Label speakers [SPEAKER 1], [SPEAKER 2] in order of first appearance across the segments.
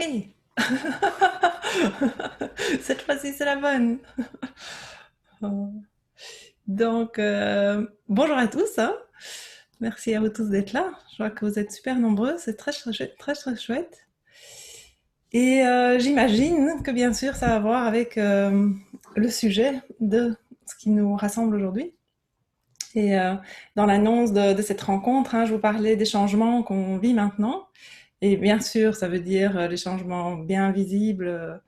[SPEAKER 1] oui. Cette fois-ci, c'est la bonne. Donc, bonjour à tous, hein. Merci à vous tous d'être là. Je vois que vous êtes super nombreux, c'est très, très chouette, très, très chouette. Et j'imagine que bien sûr, ça a à voir avec le sujet de ce qui nous rassemble aujourd'hui. Et dans l'annonce de cette rencontre, hein, je vous parlais des changements qu'on vit maintenant. Et bien sûr, ça veut dire les changements bien visibles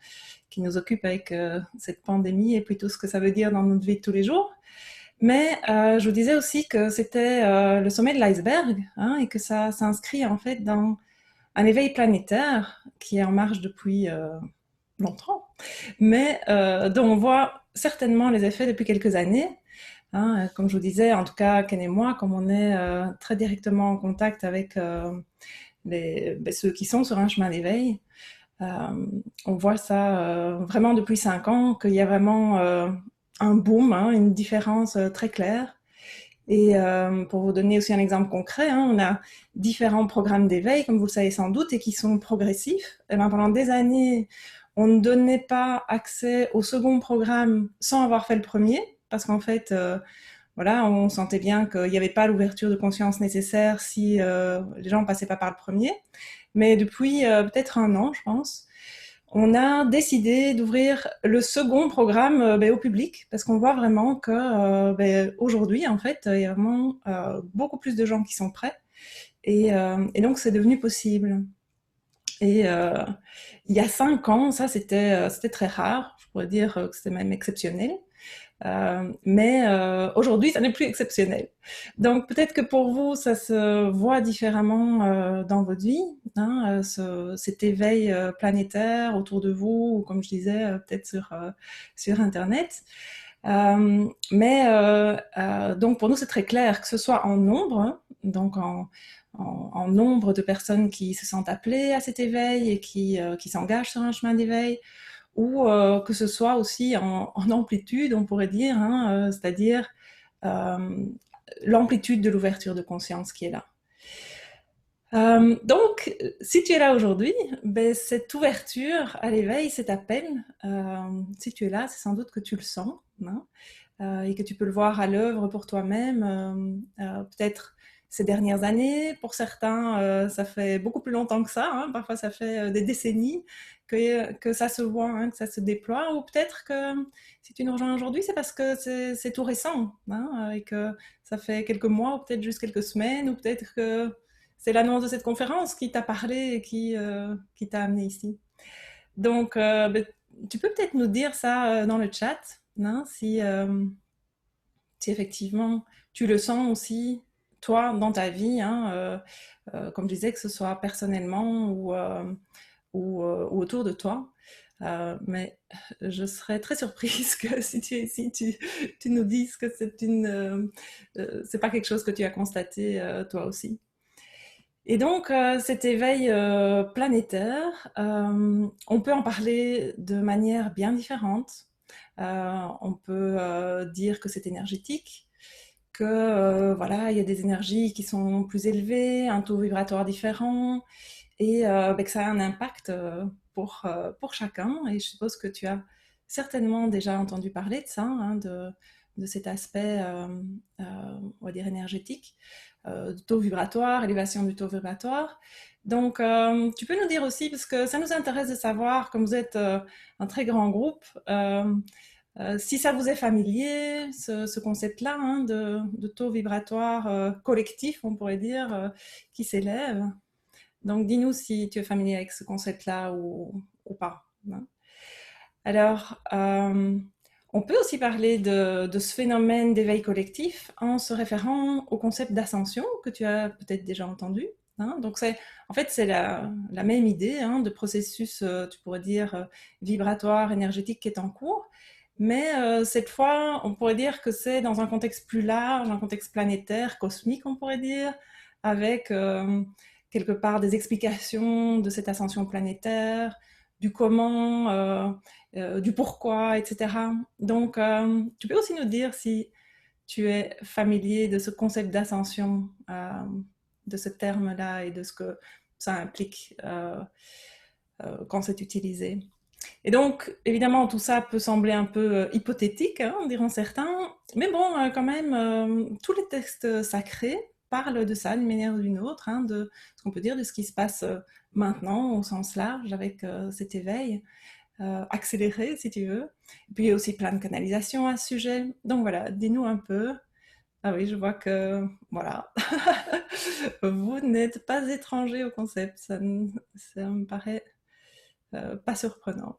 [SPEAKER 1] qui nous occupent avec cette pandémie et puis tout ce que ça veut dire dans notre vie de tous les jours. Mais je vous disais aussi que c'était le sommet de l'iceberg, hein, et que ça s'inscrit en fait dans un éveil planétaire qui est en marche depuis longtemps, mais dont on voit certainement les effets depuis quelques années. Hein, comme je vous disais, en tout cas, Ken et moi, comme on est très directement en contact avec ceux qui sont sur un chemin d'éveil, on voit ça vraiment depuis 5 ans, qu'il y a vraiment un boom, hein, une différence très claire. Et pour vous donner aussi un exemple concret, hein, on a différents programmes d'éveil, comme vous le savez sans doute, et qui sont progressifs. Et ben, pendant des années, on ne donnait pas accès au second programme sans avoir fait le premier, parce qu'en fait, voilà, on sentait bien qu'il n'y avait pas l'ouverture de conscience nécessaire si les gens ne passaient pas par le premier. Mais depuis peut-être un an, je pense, on a décidé d'ouvrir le second programme au public parce qu'on voit vraiment que aujourd'hui, en fait, il y a vraiment beaucoup plus de gens qui sont prêts et donc c'est devenu possible. Et il y a 5 ans, ça c'était très rare, je pourrais dire que c'était même exceptionnel. Mais aujourd'hui, ça n'est plus exceptionnel. Donc peut-être que pour vous, ça se voit différemment dans votre vie, hein, cet éveil planétaire autour de vous, ou comme je disais, peut-être sur Internet. Donc pour nous, c'est très clair que ce soit en nombre, hein, donc en nombre de personnes qui se sentent appelées à cet éveil et qui s'engagent sur un chemin d'éveil, ou que ce soit aussi en amplitude, on pourrait dire, hein, c'est-à-dire euh, l'amplitude de l'ouverture de conscience qui est là. Donc, si tu es là aujourd'hui, ben, cette ouverture à l'éveil, cet appel, si tu es là, c'est sans doute que tu le sens, hein, et que tu peux le voir à l'œuvre pour toi-même, peut-être ces dernières années. Pour certains, ça fait beaucoup plus longtemps que ça, hein, parfois ça fait des décennies que ça se voit, hein, que ça se déploie, ou peut-être que si tu nous rejoins aujourd'hui, c'est parce que c'est tout récent, hein, et que ça fait quelques mois, ou peut-être juste quelques semaines, ou peut-être que c'est l'annonce de cette conférence qui t'a parlé et qui t'a amené ici. Donc, ben, tu peux peut-être nous dire ça dans le chat, hein, si effectivement tu le sens aussi, toi, dans ta vie, hein, comme je disais, que ce soit personnellement ou autour de toi. Mais je serais très surprise que si tu es ici, tu nous dises que c'est pas quelque chose que tu as constaté toi aussi. Et donc, cet éveil planétaire, on peut en parler de manière bien différente. On peut dire que c'est énergétique, que voilà, il y a des énergies qui sont plus élevées, un taux vibratoire différent, et que ça a un impact pour chacun. Et je suppose que tu as certainement déjà entendu parler de ça, hein, de cet aspect, on va dire, énergétique, du taux vibratoire, élévation du taux vibratoire. Donc, tu peux nous dire aussi, parce que ça nous intéresse de savoir, comme vous êtes un très grand groupe, si ça vous est familier, ce concept-là, hein, de taux vibratoire collectif, on pourrait dire, qui s'élève. Donc, dis-nous si tu es familier avec ce concept-là ou pas, hein. Alors, on peut aussi parler de ce phénomène d'éveil collectif en se référant au concept d'ascension que tu as peut-être déjà entendu, hein. Donc, en fait, c'est la même idée, hein, de processus, tu pourrais dire, vibratoire, énergétique qui est en cours. Mais cette fois, on pourrait dire que c'est dans un contexte plus large, un contexte planétaire, cosmique, on pourrait dire, avec quelque part des explications de cette ascension planétaire, du comment, du pourquoi, etc. Donc, tu peux aussi nous dire si tu es familier de ce concept d'ascension, de ce terme-là et de ce que ça implique. quand c'est utilisé. Et donc, évidemment, tout ça peut sembler un peu hypothétique, hein, diront certains, mais bon, quand même, tous les textes sacrés parlent de ça d'une manière ou d'une autre, hein, de ce qu'on peut dire de ce qui se passe maintenant au sens large avec cet éveil accéléré, si tu veux. Et puis il y a aussi plein de canalisations à ce sujet. Donc voilà, dis-nous un peu. Ah oui, je vois que, voilà, vous n'êtes pas étranger au concept, ça me paraît pas surprenant.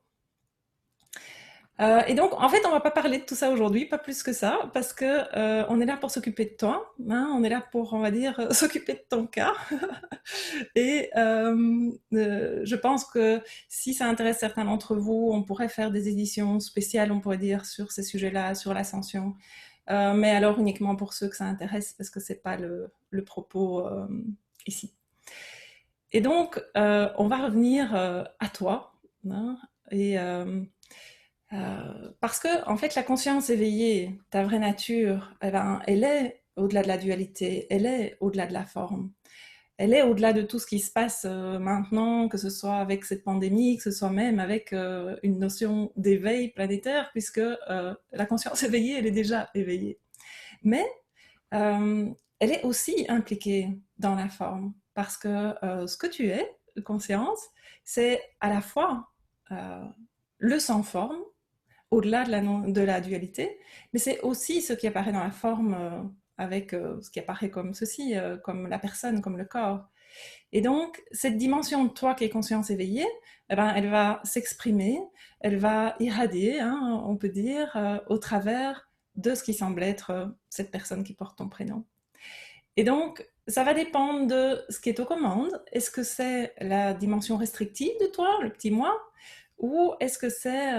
[SPEAKER 1] Et donc, en fait, on va pas parler de tout ça aujourd'hui, pas plus que ça, parce que on est là pour s'occuper de toi, hein, on est là pour, on va dire, s'occuper de ton cas. Et je pense que si ça intéresse certains d'entre vous, on pourrait faire des éditions spéciales, on pourrait dire, sur ces sujets-là, sur l'ascension. Mais alors uniquement pour ceux que ça intéresse, parce que c'est pas le propos ici. Et donc, on va revenir à toi, hein, et parce que, en fait, la conscience éveillée, ta vraie nature, eh ben, elle est au-delà de la dualité, elle est au-delà de la forme. Elle est au-delà de tout ce qui se passe maintenant, que ce soit avec cette pandémie, que ce soit même avec une notion d'éveil planétaire, puisque la conscience éveillée, elle est déjà éveillée. Mais euh, elle est aussi impliquée dans la forme, parce que ce que tu es, conscience, c'est à la fois euh, le sans forme, au-delà de la dualité, mais c'est aussi ce qui apparaît dans la forme avec ce qui apparaît comme ceci, comme la personne, comme le corps. Et donc, cette dimension de toi qui est conscience éveillée, eh ben, elle va s'exprimer, elle va irradier, hein, on peut dire, au travers de ce qui semble être cette personne qui porte ton prénom. Et donc, ça va dépendre de ce qui est aux commandes. Est-ce que c'est la dimension restrictive de toi, le petit moi, ou est-ce que c'est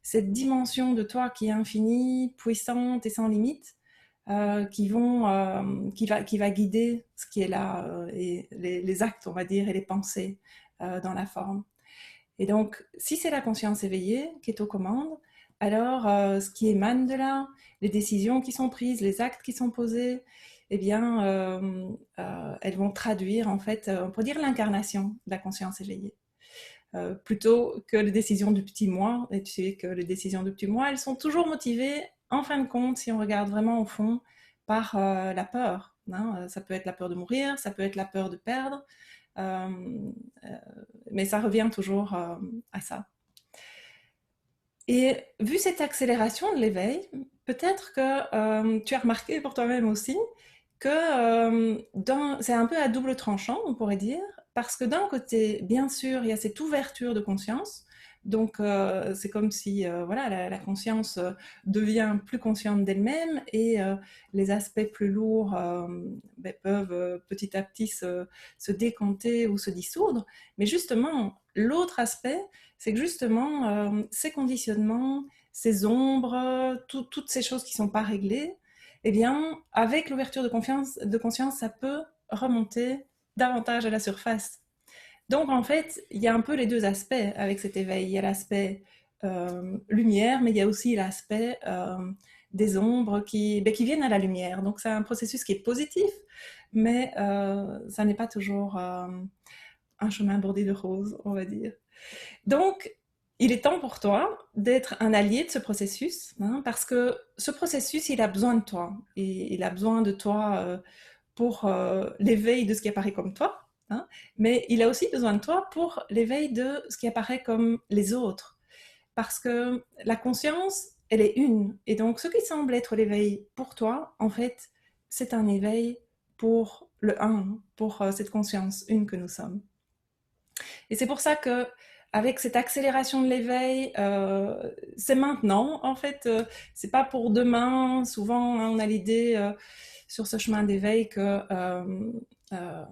[SPEAKER 1] cette dimension de toi qui est infinie, puissante et sans limite, qui va guider ce qui est là, et les actes, on va dire, et les pensées dans la forme. Et donc, si c'est la conscience éveillée qui est aux commandes, alors ce qui émane de là, les décisions qui sont prises, les actes qui sont posés, eh bien, elles vont traduire, en fait, on pourrait dire l'incarnation de la conscience éveillée. Plutôt que les décisions du petit moi. Et tu sais que les décisions du petit moi, elles sont toujours motivées, en fin de compte, si on regarde vraiment au fond, par la peur. Hein. Ça peut être la peur de mourir, ça peut être la peur de perdre, euh, euh, mais ça revient toujours à ça. Et vu cette accélération de l'éveil, peut-être que tu as remarqué pour toi-même aussi que c'est un peu à double tranchant, on pourrait dire, parce que d'un côté, bien sûr, il y a cette ouverture de conscience. Donc, c'est comme si voilà, la conscience devient plus consciente d'elle-même et les aspects plus lourds ben, peuvent petit à petit se décanter ou se dissoudre. Mais justement, l'autre aspect, c'est que justement, ces conditionnements, ces ombres, toutes ces choses qui ne sont pas réglées, eh bien, avec l'ouverture de conscience, ça peut remonter davantage à la surface. Donc, en fait, il y a un peu les deux aspects avec cet éveil. Il y a l'aspect lumière, mais il y a aussi l'aspect des ombres qui viennent à la lumière. Donc, c'est un processus qui est positif, mais ça n'est pas toujours un chemin bordé de roses, on va dire. Donc, il est temps pour toi d'être un allié de ce processus, hein, parce que ce processus, il a besoin de toi. Et il a besoin de toi pour l'éveil de ce qui apparaît comme toi, hein, mais il a aussi besoin de toi pour l'éveil de ce qui apparaît comme les autres. Parce que la conscience, elle est une. Et donc, ce qui semble être l'éveil pour toi, en fait, c'est un éveil pour le un, pour cette conscience une que nous sommes. Et c'est pour ça que avec cette accélération de l'éveil, c'est maintenant. En fait, c'est pas pour demain. Souvent, hein, on a l'idée sur ce chemin d'éveil que euh,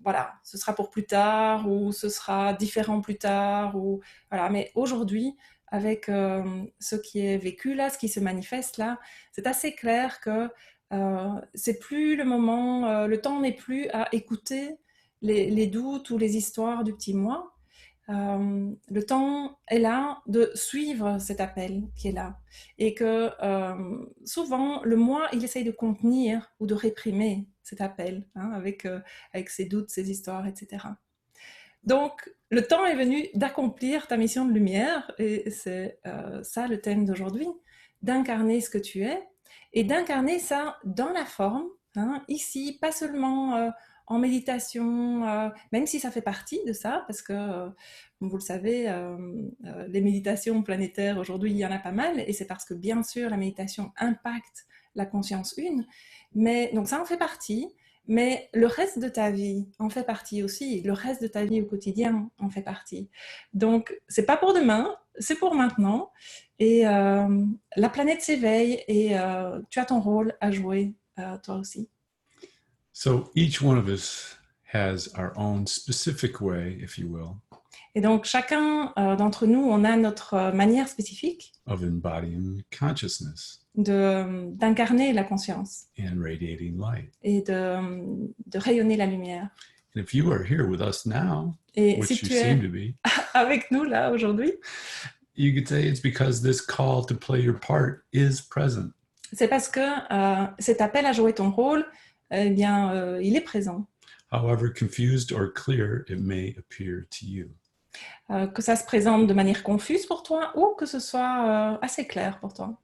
[SPEAKER 1] voilà, ce sera pour plus tard ou ce sera différent plus tard ou voilà. Mais aujourd'hui, avec ce qui est vécu là, ce qui se manifeste là, c'est assez clair que c'est plus le moment, le temps n'est plus à écouter les doutes ou les histoires du petit moi. Le temps est là de suivre cet appel qui est là. Et que souvent, le moi, il essaye de contenir ou de réprimer cet appel, hein, avec ses doutes, ses histoires, etc. Donc, Le temps est venu d'accomplir ta mission de lumière, et c'est ça le thème d'aujourd'hui, d'incarner ce que tu es, et d'incarner ça dans la forme, hein, ici, pas seulement en méditation, même si ça fait partie de ça, parce que, comme vous le savez, les méditations planétaires, aujourd'hui, il y en a pas mal, et c'est parce que, bien sûr, la méditation impacte la conscience une, mais donc ça en fait partie. Mais le reste de ta vie en fait partie aussi. Le reste de ta vie au quotidien en fait partie. Donc, c'est pas pour demain, c'est pour maintenant. Et la planète s'éveille et tu as ton rôle à jouer, toi aussi.
[SPEAKER 2] So each one of us has our own specific way, if you will,
[SPEAKER 1] Et donc, chacun d'entre nous, on a notre manière spécifique
[SPEAKER 2] of embodying consciousness
[SPEAKER 1] d'incarner la conscience
[SPEAKER 2] and radiating light.
[SPEAKER 1] et de rayonner la lumière.
[SPEAKER 2] And if you are here with us now,
[SPEAKER 1] Et si
[SPEAKER 2] which you
[SPEAKER 1] tu
[SPEAKER 2] seem
[SPEAKER 1] es
[SPEAKER 2] to be,
[SPEAKER 1] avec nous là aujourd'hui,
[SPEAKER 2] you could say it's because this call to play your part is present.
[SPEAKER 1] c'est parce que cet appel à jouer ton rôle, eh bien, il est présent.
[SPEAKER 2] However confused or clear it may appear to you.
[SPEAKER 1] Que ça se présente de manière confuse pour toi ou que ce soit assez clair pour toi.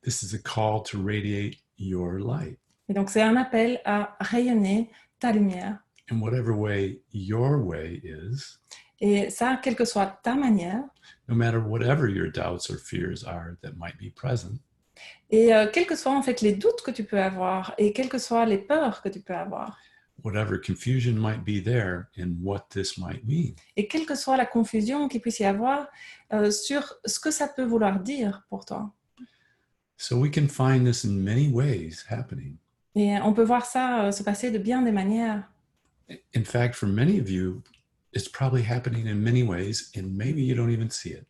[SPEAKER 2] This is a call to radiate your light.
[SPEAKER 1] Et donc, c'est un appel à rayonner ta lumière.
[SPEAKER 2] In whatever way your way is,
[SPEAKER 1] Et ça, quelle que soit ta manière,
[SPEAKER 2] no matter whatever your doubts or fears are that might be present,
[SPEAKER 1] et quels que soient en fait les doutes que tu peux avoir et quelles que soient les peurs que tu peux avoir,
[SPEAKER 2] whatever confusion might be there in what this might mean.
[SPEAKER 1] et quelle que soit la confusion qu'il puisse y avoir sur ce que ça peut vouloir dire pour toi.
[SPEAKER 2] So we can find this in many ways happening.
[SPEAKER 1] Et on peut voir ça se passer de bien des manières.
[SPEAKER 2] In fact, for many of you, it's probably happening in many ways, and maybe you don't even see it.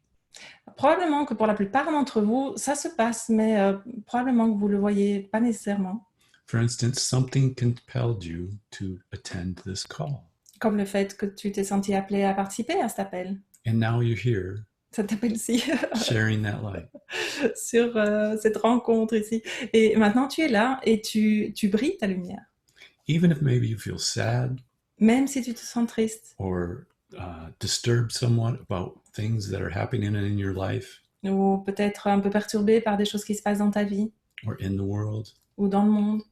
[SPEAKER 1] Probablement que pour la plupart d'entre vous, ça se passe, mais probablement que vous ne le voyez pas nécessairement.
[SPEAKER 2] For instance, something compelled you to attend this call.
[SPEAKER 1] Comme le fait que tu t'es senti appelé à participer à cet appel.
[SPEAKER 2] And now you're here
[SPEAKER 1] Cet appel-ci,
[SPEAKER 2] sharing that light.
[SPEAKER 1] sur cette rencontre ici. Et maintenant, tu es là et tu brilles ta lumière.
[SPEAKER 2] Even if maybe you feel sad
[SPEAKER 1] Même si tu te sens triste
[SPEAKER 2] or disturbed somewhat about things that are happening in your life
[SPEAKER 1] ou peut-être un peu perturbé par des choses qui se passent dans ta vie
[SPEAKER 2] or in the world,
[SPEAKER 1] ou dans le monde,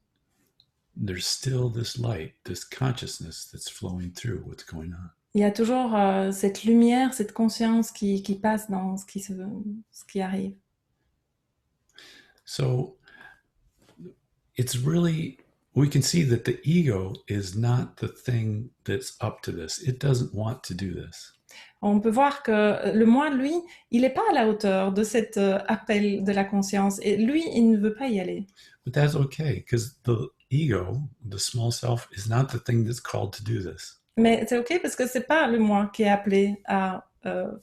[SPEAKER 2] there's still this light, this consciousness that's flowing through what's going on.
[SPEAKER 1] il y a toujours cette lumière, cette conscience qui passe dans ce qui arrive.
[SPEAKER 2] So it's really, we can see that the ego is not the thing that's up to this. It doesn't want to do this.
[SPEAKER 1] On peut voir que le moi, lui, il n'est pas à la hauteur de cet appel de la conscience. Et lui, il ne veut pas y aller.
[SPEAKER 2] But that's okay, because the ego, the small self, is not the thing that's called to do this.
[SPEAKER 1] Mais c'est OK parce que ce n'est pas le moi qui est appelé à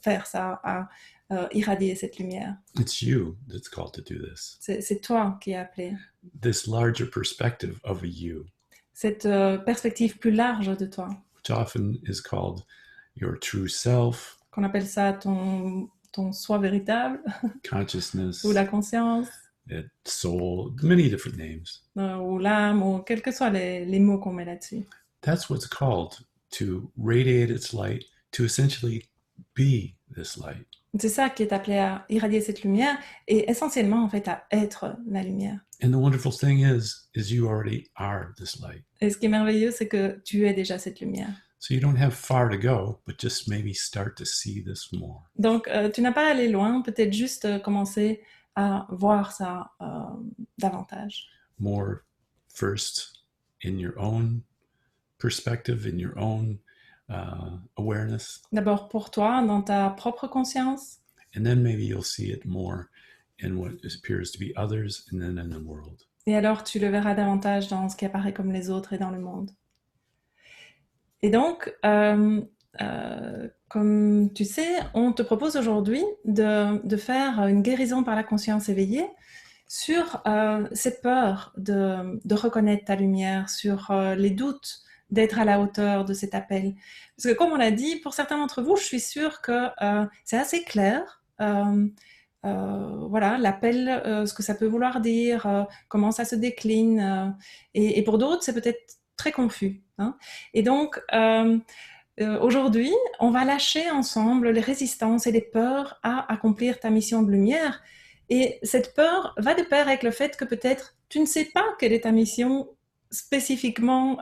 [SPEAKER 1] faire ça, à irradier cette lumière.
[SPEAKER 2] It's you that's called to do this.
[SPEAKER 1] C'est toi qui es appelé.
[SPEAKER 2] This larger perspective of a you,
[SPEAKER 1] Cette perspective plus large de toi,
[SPEAKER 2] which often is called your true self,
[SPEAKER 1] qu'on appelle ça ton soi véritable,
[SPEAKER 2] consciousness,
[SPEAKER 1] ou la conscience,
[SPEAKER 2] soul, many different names.
[SPEAKER 1] Ou l'âme, ou quels que soient les mots qu'on met là-dessus.
[SPEAKER 2] That's what's called to radiate its light, to essentially be this light.
[SPEAKER 1] C'est ça qui est appelé à irradier cette lumière et essentiellement en fait à être la lumière.
[SPEAKER 2] And the wonderful thing is you already are this light.
[SPEAKER 1] Et ce qui est merveilleux, c'est que tu es déjà cette lumière.
[SPEAKER 2] So you don't have far to go, but just maybe start to see this more.
[SPEAKER 1] Donc tu n'as pas à aller loin, peut-être juste commencer à voir ça davantage.
[SPEAKER 2] More first in your own perspective, in your own awareness.
[SPEAKER 1] D'abord pour toi, dans ta propre conscience.
[SPEAKER 2] And then maybe you'll see it more in what appears to be others and then in the world.
[SPEAKER 1] Et alors tu le verras davantage dans ce qui apparaît comme les autres et dans le monde. Et donc, comme tu sais, on te propose aujourd'hui de faire une guérison par la conscience éveillée sur ces peurs de reconnaître ta lumière, sur les doutes d'être à la hauteur de cet appel. Parce que comme on l'a dit, pour certains d'entre vous, je suis sûre que c'est assez clair. Voilà, l'appel, ce que ça peut vouloir dire, comment ça se décline. Et pour d'autres, c'est peut-être très confus. Hein. Et donc, aujourd'hui, on va lâcher ensemble les résistances et les peurs à accomplir ta mission de lumière. Et cette peur va de pair avec le fait que peut-être tu ne sais pas quelle est ta mission spécifiquement,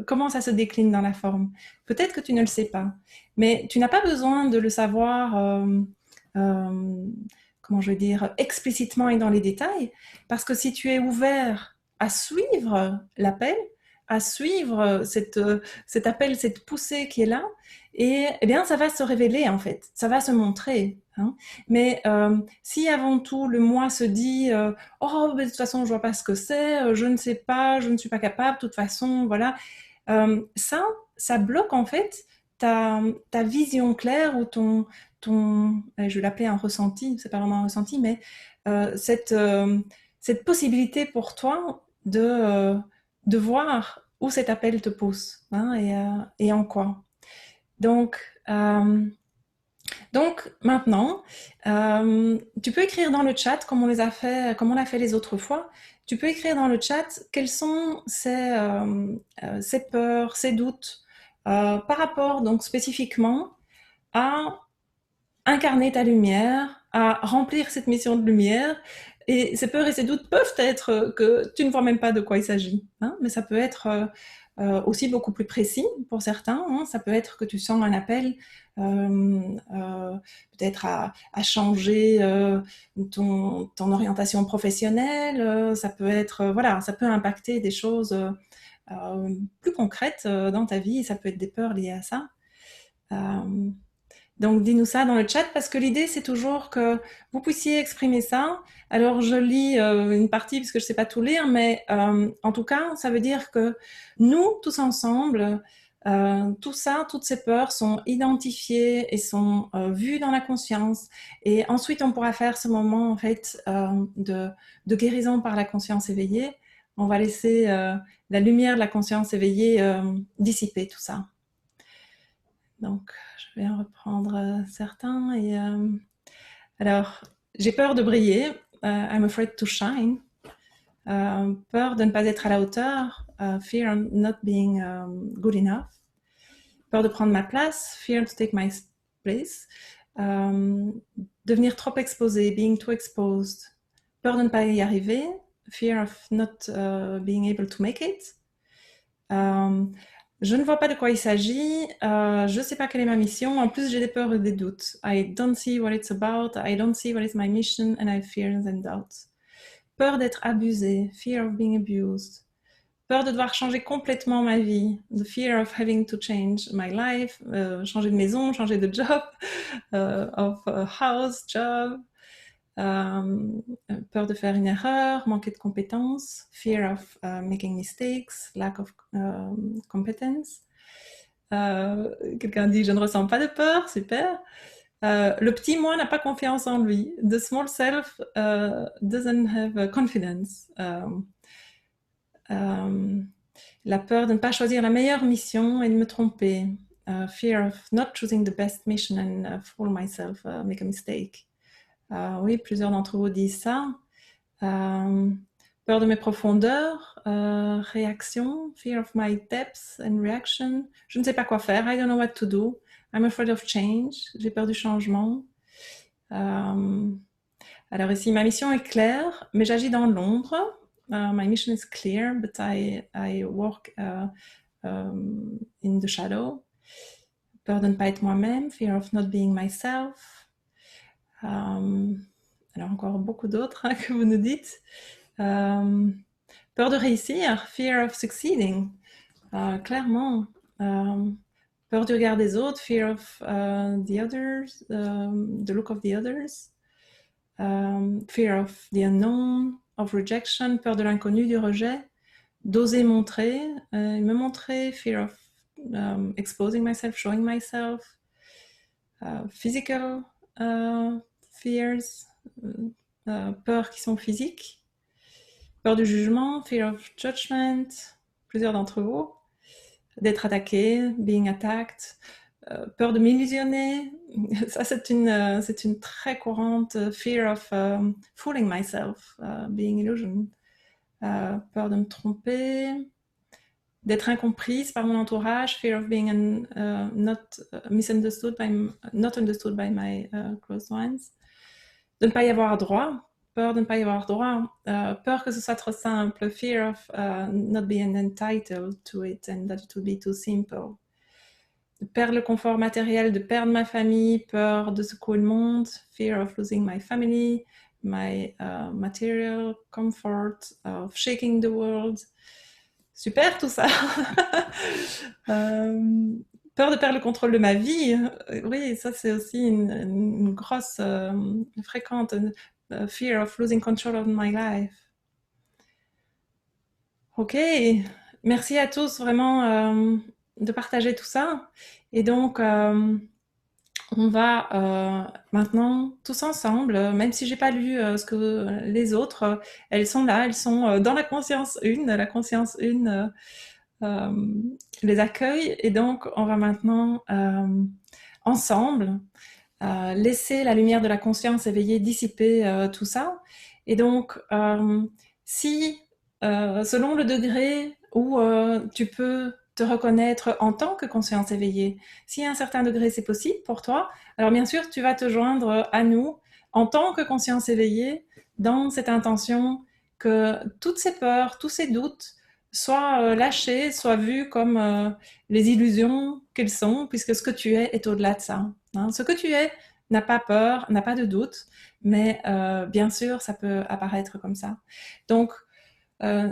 [SPEAKER 1] comment ça se décline dans la forme. Peut-être que tu ne le sais pas, mais tu n'as pas besoin de le savoir, euh, comment je vais dire, explicitement et dans les détails, parce que si tu es ouvert à suivre l'appel, à suivre cet appel, cette poussée qui est là, et eh bien ça va se révéler en fait, ça va se montrer. Hein. Mais si avant tout le moi se dit oh mais de toute façon je vois pas ce que c'est, je ne sais pas, je ne suis pas capable, de toute façon voilà, ça bloque en fait ta vision claire ou je vais l'appeler un ressenti, c'est pas vraiment un ressenti, mais euh, cette, euh, cette possibilité pour toi de voir où cet appel te pousse, hein, et en quoi. Donc, euh, donc maintenant, tu peux écrire dans le chat, comme on l'a fait les autres fois, tu peux écrire dans le chat quels sont ces peurs, ces doutes par rapport donc spécifiquement à incarner ta lumière, à remplir cette mission de lumière. Et ces peurs et ces doutes peuvent être que tu ne vois même pas de quoi il s'agit, hein, mais ça peut être aussi beaucoup plus précis pour certains. Hein. Ça peut être que tu sens un appel peut-être à changer ton orientation professionnelle. Ça peut être, voilà, ça peut impacter des choses plus concrètes dans ta vie. Ça peut être des peurs liées à ça. Euh, donc, dis-nous ça dans le chat parce que l'idée, c'est toujours que vous puissiez exprimer ça. Alors, je lis une partie parce que je ne sais pas tout lire, mais en tout cas, ça veut dire que nous, tous ensemble, tout ça, toutes ces peurs sont identifiées et sont vues dans la conscience. Et ensuite, on pourra faire ce moment, en fait, de guérison par la conscience éveillée. On va laisser la lumière de la conscience éveillée dissiper tout ça. Donc, je vais en reprendre certains. Alors, j'ai peur de briller. I'm afraid to shine. Peur de ne pas être à la hauteur. Fear of not being good enough. Peur de prendre ma place. Fear to take my place. Devenir trop exposé. Being too exposed. Peur de ne pas y arriver. Fear of not being able to make it. Je ne vois pas de quoi il s'agit, je ne sais pas quelle est ma mission, en plus j'ai des peurs et des doutes. I don't see what it's about, I don't see what is my mission, and I have fears and doubts. Peur d'être abusé, fear of being abused. Peur de devoir changer complètement ma vie, the fear of having to change my life, changer de maison, changer de job, of house, job. Peur de faire une erreur, manquer de compétences, fear of making mistakes, lack of competence. Quelqu'un dit je ne ressens pas de peur, super. Le petit moi n'a pas confiance en lui. The small self doesn't have confidence. La peur de ne pas choisir la meilleure mission et de me tromper. Fear of not choosing the best mission and fool myself, make a mistake. Oui, plusieurs d'entre vous disent ça. Peur de mes profondeurs, réaction, fear of my depths and reaction. Je ne sais pas quoi faire, I don't know what to do. I'm afraid of change, j'ai peur du changement. Alors ici, ma mission est claire, mais j'agis dans l'ombre. My mission is clear, but I work in the shadow. Peur de ne pas être moi-même, fear of not being myself. Alors encore beaucoup d'autres hein, que vous nous dites. Peur de réussir, fear of succeeding. Clairement. Peur du regard des autres, fear of the others, the look of the others. Fear of the unknown, of rejection, peur de l'inconnu, du rejet. D'oser montrer, me montrer, fear of exposing myself, showing myself. Physical fears, peurs qui sont physiques. Peur du jugement, fear of judgment, plusieurs d'entre vous. D'être attaqué, being attacked. Peur de m'illusionner, ça c'est une très courante. Fear of fooling myself, being illusioned. Peur de me tromper. d'être incomprise par mon entourage, fear of being not misunderstood not understood by my close ones, de ne pas y avoir droit, peur de ne pas y avoir droit, peur que ce soit trop simple, fear of not being entitled to it and that it would be too simple. De perdre le confort matériel, de perdre ma famille, peur de secouer le monde, fear of losing my family, my material comfort, of shaking the world. Super tout ça. Peur de perdre le contrôle de ma vie. Oui, ça c'est aussi une grosse, fréquente, fear of losing control of my life. Ok, merci à tous vraiment de partager tout ça. Et donc, on va maintenant tous ensemble, même si j'ai pas lu ce que les autres, elles sont là, elles sont dans la conscience 1, la conscience 1 les accueille, et donc on va maintenant ensemble laisser la lumière de la conscience éveillée dissiper tout ça. Et donc, si selon le degré où tu peux te reconnaître en tant que conscience éveillée, si à un certain degré c'est possible pour toi, alors bien sûr tu vas te joindre à nous en tant que conscience éveillée dans cette intention que toutes ces peurs, tous ces doutes soient lâchés, soient vus comme les illusions qu'ils sont, puisque ce que tu es est au-delà de ça. Hein. Ce que tu es n'a pas peur, n'a pas de doute, mais bien sûr ça peut apparaître comme ça. Donc,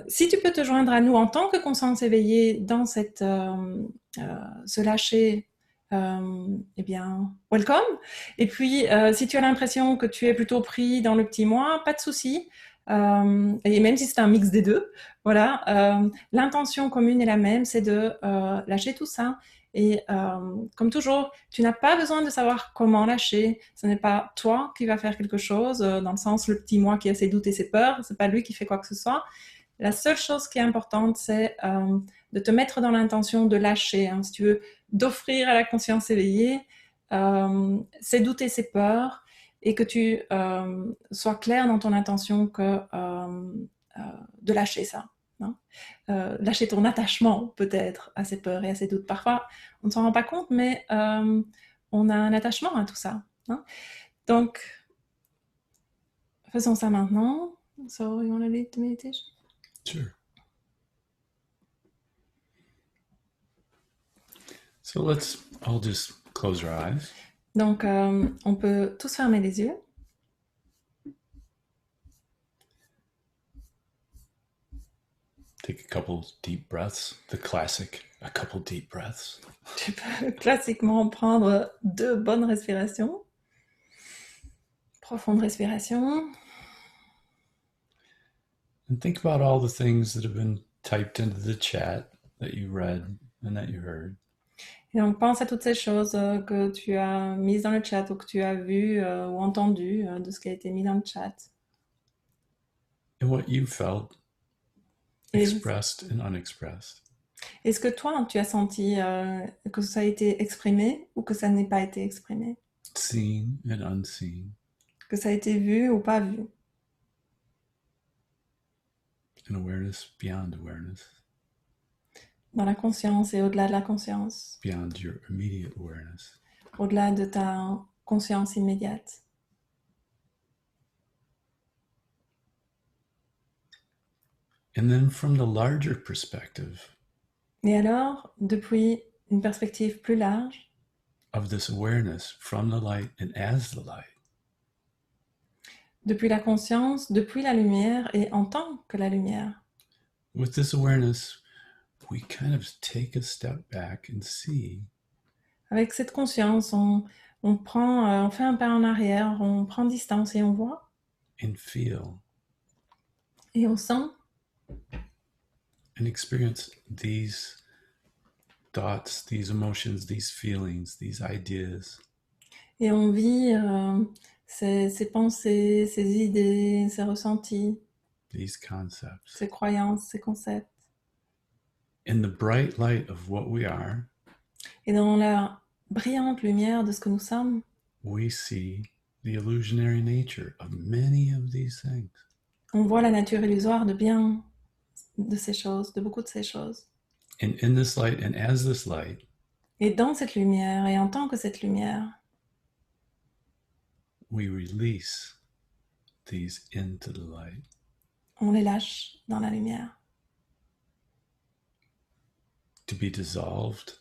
[SPEAKER 1] si tu peux te joindre à nous en tant que conscience éveillée dans ce lâcher, eh bien, welcome. Et puis, si tu as l'impression que tu es plutôt pris dans le petit moi, pas de souci. Et même si c'est un mix des deux, voilà, l'intention commune est la même, c'est de lâcher tout ça. Et comme toujours, tu n'as pas besoin de savoir comment lâcher. Ce n'est pas toi qui va faire quelque chose, dans le sens le petit moi qui a ses doutes et ses peurs. C'est pas lui qui fait quoi que ce soit. La seule chose qui est importante, c'est de te mettre dans l'intention de lâcher. Hein, si tu veux, d'offrir à la conscience éveillée ses doutes et ses peurs, et que tu sois clair dans ton intention de lâcher ça. Hein. Lâcher ton attachement peut-être à ces peurs et à ces doutes. Parfois, on ne s'en rend pas compte, mais on a un attachement à tout ça. Hein. Donc, faisons ça maintenant. So, you want to lead the meditation?
[SPEAKER 2] Sure. So let's all just close our eyes.
[SPEAKER 1] Donc, on peut tous fermer les yeux.
[SPEAKER 2] Take a couple deep breaths. The classic, a couple deep breaths.
[SPEAKER 1] Tu peux classiquement prendre 2 bonnes respirations. Profonde respiration.
[SPEAKER 2] And think about all the things that have been typed into the chat that you read and that you heard.
[SPEAKER 1] Et donc, pense à toutes ces choses que tu as mises dans le chat ou que tu as vues ou entendues de ce qui a été mis dans le chat.
[SPEAKER 2] And what you felt,
[SPEAKER 1] Et
[SPEAKER 2] expressed and unexpressed.
[SPEAKER 1] est-ce que toi, tu as senti que ça a été exprimé ou que ça n'ait pas été exprimé?
[SPEAKER 2] Seen and unseen.
[SPEAKER 1] Que ça a été vu ou pas vu?
[SPEAKER 2] An awareness beyond awareness.
[SPEAKER 1] Dans la conscience et au-delà de la conscience.
[SPEAKER 2] Beyond your immediate awareness.
[SPEAKER 1] Au-delà de ta conscience immédiate.
[SPEAKER 2] And then from the larger perspective.
[SPEAKER 1] Et alors, depuis une perspective plus large,
[SPEAKER 2] of this awareness from the light and as the light.
[SPEAKER 1] Depuis la conscience, depuis la lumière et en tant que la lumière.
[SPEAKER 2] With this awareness, we kind of take a step back and see.
[SPEAKER 1] Avec cette conscience, on fait un pas en arrière, on prend distance et on voit.
[SPEAKER 2] And feel.
[SPEAKER 1] Et on sent.
[SPEAKER 2] And experience these thoughts, these emotions, these feelings, these ideas.
[SPEAKER 1] Et on vit ces pensées, ces idées, ces ressentis.
[SPEAKER 2] These concepts.
[SPEAKER 1] Ces croyances, ces concepts.
[SPEAKER 2] In the bright light of what we are.
[SPEAKER 1] Et dans la brillante lumière de ce que nous sommes.
[SPEAKER 2] We see the illusionary nature of many of these things.
[SPEAKER 1] On voit la nature illusoire de bien de ces choses, de beaucoup de ces choses.
[SPEAKER 2] And in this light and as this light,
[SPEAKER 1] Et dans cette lumière, et en tant que cette lumière,
[SPEAKER 2] we release these into the light.
[SPEAKER 1] on les lâche dans la lumière
[SPEAKER 2] To be dissolved,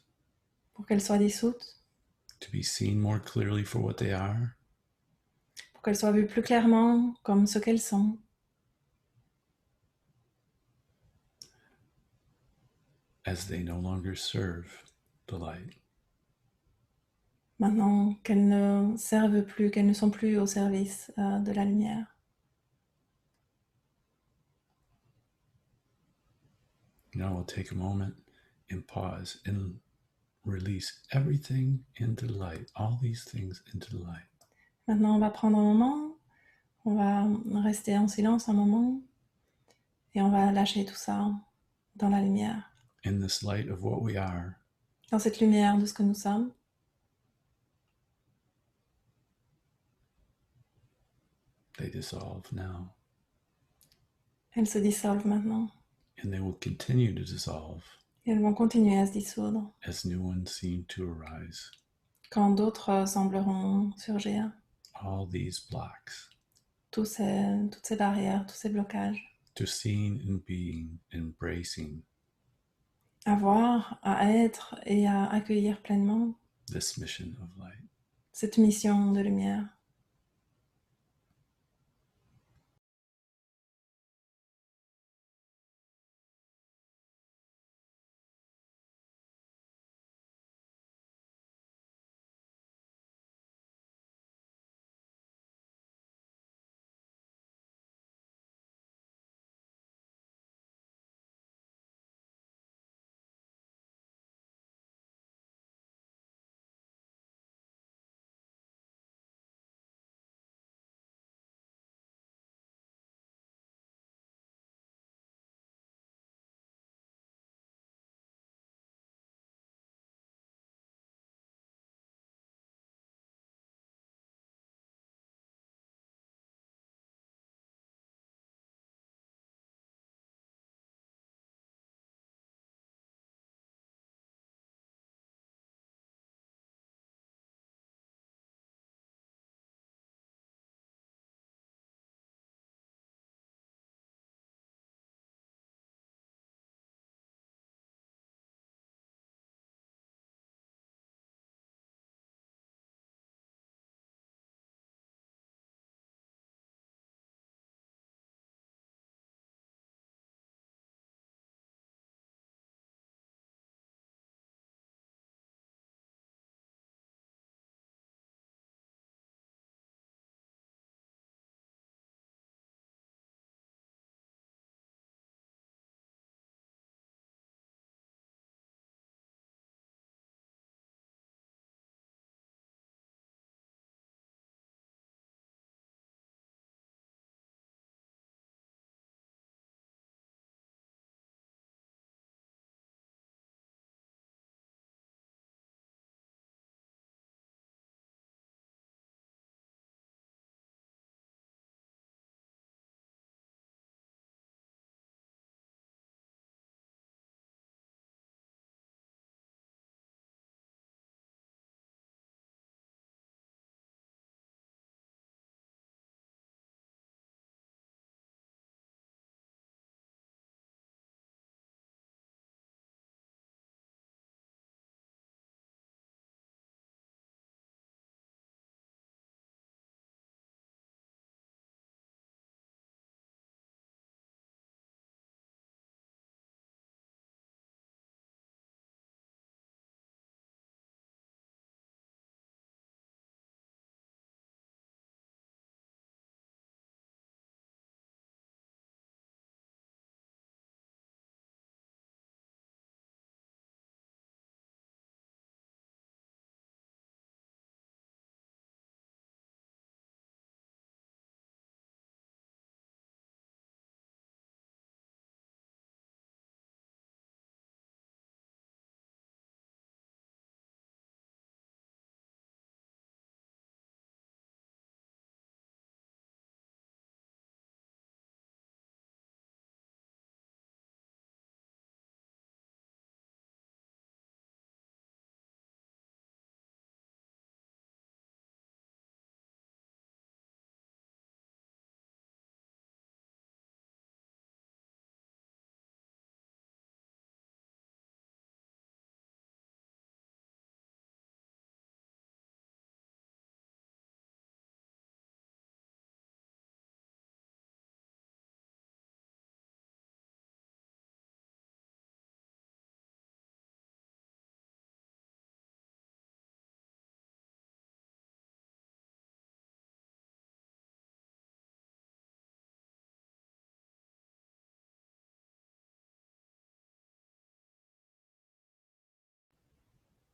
[SPEAKER 1] pour qu'elles soient dissoutes,
[SPEAKER 2] to be seen more clearly for what they are,
[SPEAKER 1] pour qu'elles soient vues plus clairement comme ce qu'elles sont,
[SPEAKER 2] as they no longer serve the light.
[SPEAKER 1] maintenant qu'elles ne servent plus, qu'elles ne sont plus au service de la lumière.
[SPEAKER 2] Now we'll take a moment and pause and release everything into the light, all these things into the light.
[SPEAKER 1] Maintenant, on va prendre un moment, on va rester en silence un moment, et on va lâcher tout ça dans la lumière,
[SPEAKER 2] In this light of what we are,
[SPEAKER 1] dans cette lumière de ce que nous sommes.
[SPEAKER 2] they dissolve now,
[SPEAKER 1] Elles se dissolvent maintenant,
[SPEAKER 2] and they will continue to dissolve
[SPEAKER 1] et elles vont continuer à se dissoudre
[SPEAKER 2] as new ones seem to arise.
[SPEAKER 1] quand d'autres sembleront surgir.
[SPEAKER 2] All these blocks
[SPEAKER 1] Toutes ces barrières, tous ces blocages.
[SPEAKER 2] to seeing and being, embracing
[SPEAKER 1] À voir, à être et à accueillir pleinement
[SPEAKER 2] this mission of light.
[SPEAKER 1] cette mission de lumière.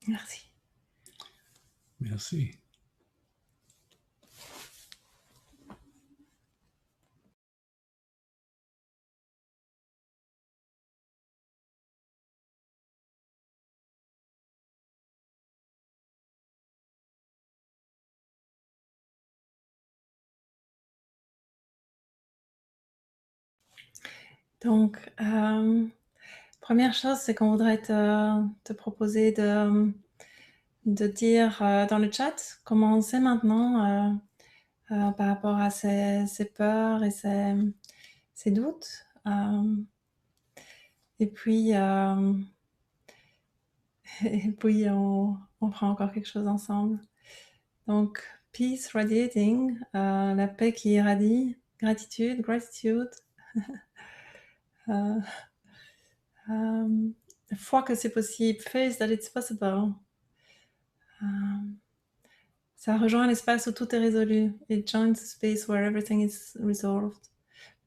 [SPEAKER 1] Merci.
[SPEAKER 2] Merci.
[SPEAKER 1] Donc, première chose, c'est qu'on voudrait te proposer de dire dans le chat comment on sait maintenant par rapport à ces peurs et ces doutes. Et puis, et puis on fera encore quelque chose ensemble. Donc, peace radiating, la paix qui irradie, gratitude, gratitude. Foi que c'est possible, faith that it's possible. Ça rejoint l'espace où tout est résolu. It joins the space where everything is resolved.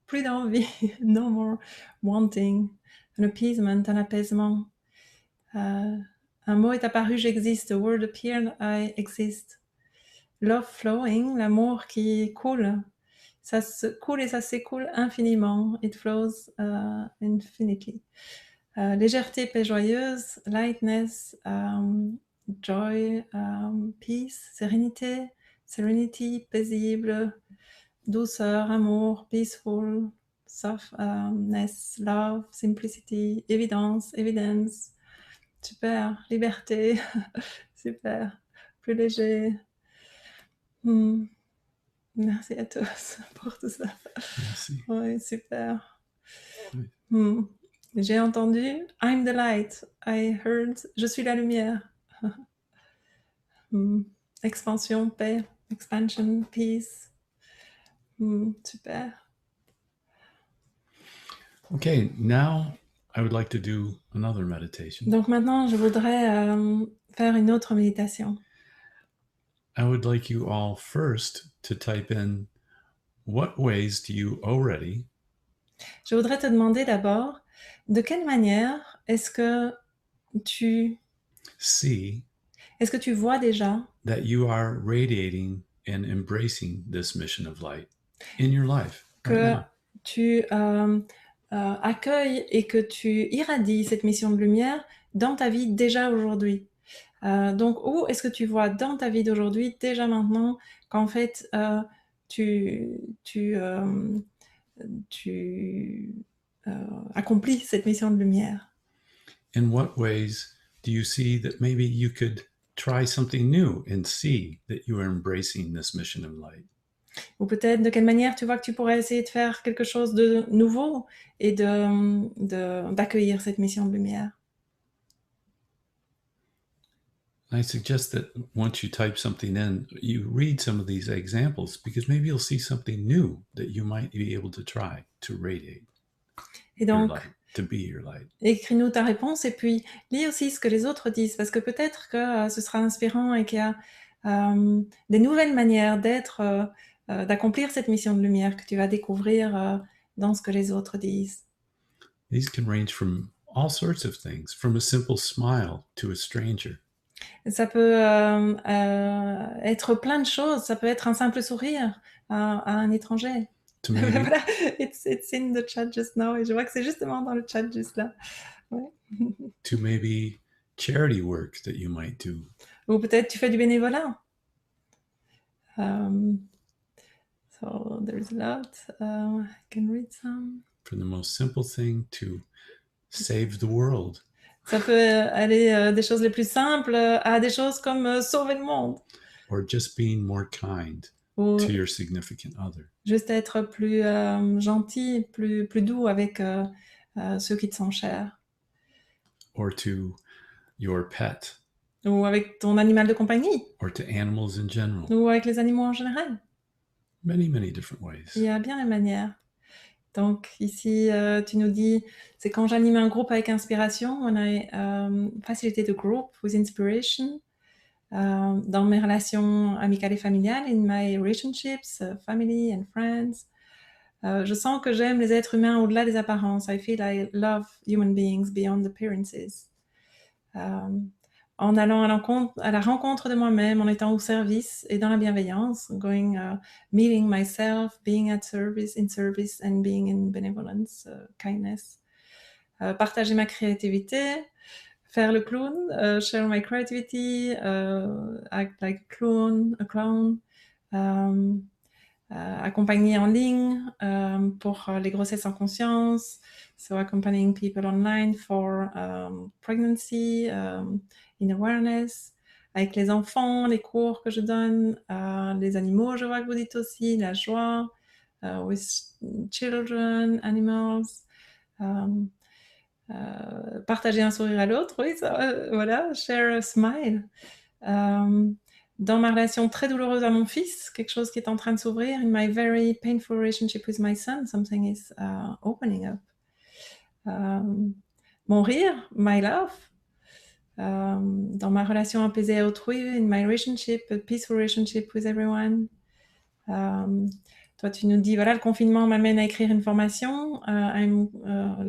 [SPEAKER 1] Plus d'envie, no more wanting. Un appeasement, un apaisement. Un mot est apparu, j'existe. A word appeared, I exist. Love flowing, l'amour qui coule. Ça se coule et ça s'écoule infiniment. It flows infinitely. Légèreté, paix joyeuse. Lightness, joy, peace, sérénité, serenity, paisible, douceur, amour, peaceful, softness, love, simplicity, évidence, evidence, super, liberté, super, plus léger. Merci à tous pour tout ça.
[SPEAKER 2] Merci.
[SPEAKER 1] Oui, super.
[SPEAKER 2] Oui.
[SPEAKER 1] J'ai entendu I'm the light. I heard je suis la lumière. Expansion, paix, expansion, peace. Super.
[SPEAKER 2] Okay, now I would like to do another meditation.
[SPEAKER 1] Donc maintenant, je voudrais faire une autre méditation.
[SPEAKER 2] I would like you all first to type in what ways do you already
[SPEAKER 1] Je voudrais te demander d'abord, de quelle manière est-ce que tu
[SPEAKER 2] see
[SPEAKER 1] vois déjà
[SPEAKER 2] that you are radiating and embracing this mission of light in your life right
[SPEAKER 1] que
[SPEAKER 2] now?
[SPEAKER 1] tu accueilles et que tu irradies cette mission de lumière dans ta vie déjà aujourd'hui. Donc, où est-ce que tu vois dans ta vie d'aujourd'hui, déjà maintenant, qu'en fait, tu accomplis cette mission de lumière?
[SPEAKER 2] In what ways do you see that maybe you could try something new and see that you are embracing this mission of light?
[SPEAKER 1] Ou peut-être de quelle manière tu vois que tu pourrais essayer de faire quelque chose de nouveau et d'accueillir cette mission de lumière?
[SPEAKER 2] I suggest that once you type something in, you read some of these examples because maybe you'll see something new that you might be able to try to radiate
[SPEAKER 1] Et
[SPEAKER 2] your
[SPEAKER 1] donc,
[SPEAKER 2] light, to be your light.
[SPEAKER 1] écris-nous ta réponse et puis lis aussi ce que les autres disent, parce que peut-être que ce sera inspirant et qu'il y a des nouvelles manières d'accomplir cette mission de lumière que tu vas découvrir dans ce que les autres disent.
[SPEAKER 2] These can range from all sorts of things, from a simple smile to a stranger,
[SPEAKER 1] Ça peut être plein de choses, ça peut être un simple sourire à un étranger.
[SPEAKER 2] to maybe
[SPEAKER 1] Voilà, it's in the chat just now, et je vois que c'est justement dans le chat juste là. Ouais.
[SPEAKER 2] to maybe charity work that you might do,
[SPEAKER 1] Ou peut-être tu fais du bénévolat. So there's a lot. I can read some.
[SPEAKER 2] from the most simple thing to save the world,
[SPEAKER 1] Ça peut aller des choses les plus simples à des choses comme sauver le monde,
[SPEAKER 2] or just being more kind
[SPEAKER 1] ou
[SPEAKER 2] to your significant other,
[SPEAKER 1] juste être plus gentil, plus doux avec ceux qui te sont chers,
[SPEAKER 2] or to your pet,
[SPEAKER 1] ou avec ton animal de compagnie,
[SPEAKER 2] or to animals in general.
[SPEAKER 1] ou avec les animaux en général.
[SPEAKER 2] Many, many different ways.
[SPEAKER 1] Il y a bien les manières. Donc ici, tu nous dis, c'est quand j'anime un groupe avec inspiration, when I facilitate a group with inspiration, dans mes relations amicales et familiales, in my relationships, family and friends. Je sens que j'aime les êtres humains au-delà des apparences. I feel I love human beings beyond appearances. en allant à la rencontre de moi-même, en étant au service et dans la bienveillance, meeting myself, being at service, in service and being in benevolence, kindness. Partager ma créativité, faire le clown, share my creativity, act like a clown, accompagner en ligne pour les grossesses en conscience, so accompanying people online for pregnancy, in awareness, avec les enfants, les cours que je donne, les animaux, je vois que vous dites aussi, la joie, with children, animals, partager un sourire à l'autre, oui, ça, voilà, share a smile. Dans ma relation très douloureuse à mon fils, quelque chose qui est en train de s'ouvrir. In my very painful relationship with my son, something is opening up. Mon rire, my laugh. Dans ma relation apaisée à autrui, in my relationship, a peaceful relationship with everyone. Toi, tu nous dis, voilà, le confinement m'amène à écrire une formation. I'm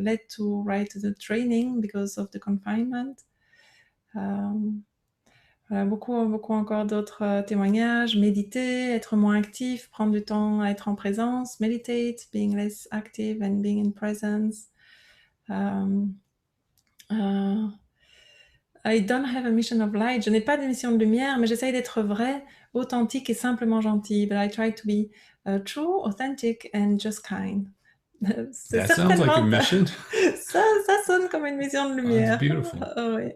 [SPEAKER 1] led to write the training because of the confinement. Beaucoup encore d'autres témoignages. Méditer, être moins actif, prendre du temps à être en présence. Meditate, being less active and being in presence. I don't have a mission of light. Je n'ai pas de mission de lumière, mais j'essaye d'être vraie, authentique et simplement gentille. But I try to be true, authentic and just kind. C'est
[SPEAKER 2] That sounds like a
[SPEAKER 1] certainement
[SPEAKER 2] mission.
[SPEAKER 1] ça sonne comme une mission de
[SPEAKER 2] That's
[SPEAKER 1] lumière.
[SPEAKER 2] beautiful.
[SPEAKER 1] Oui.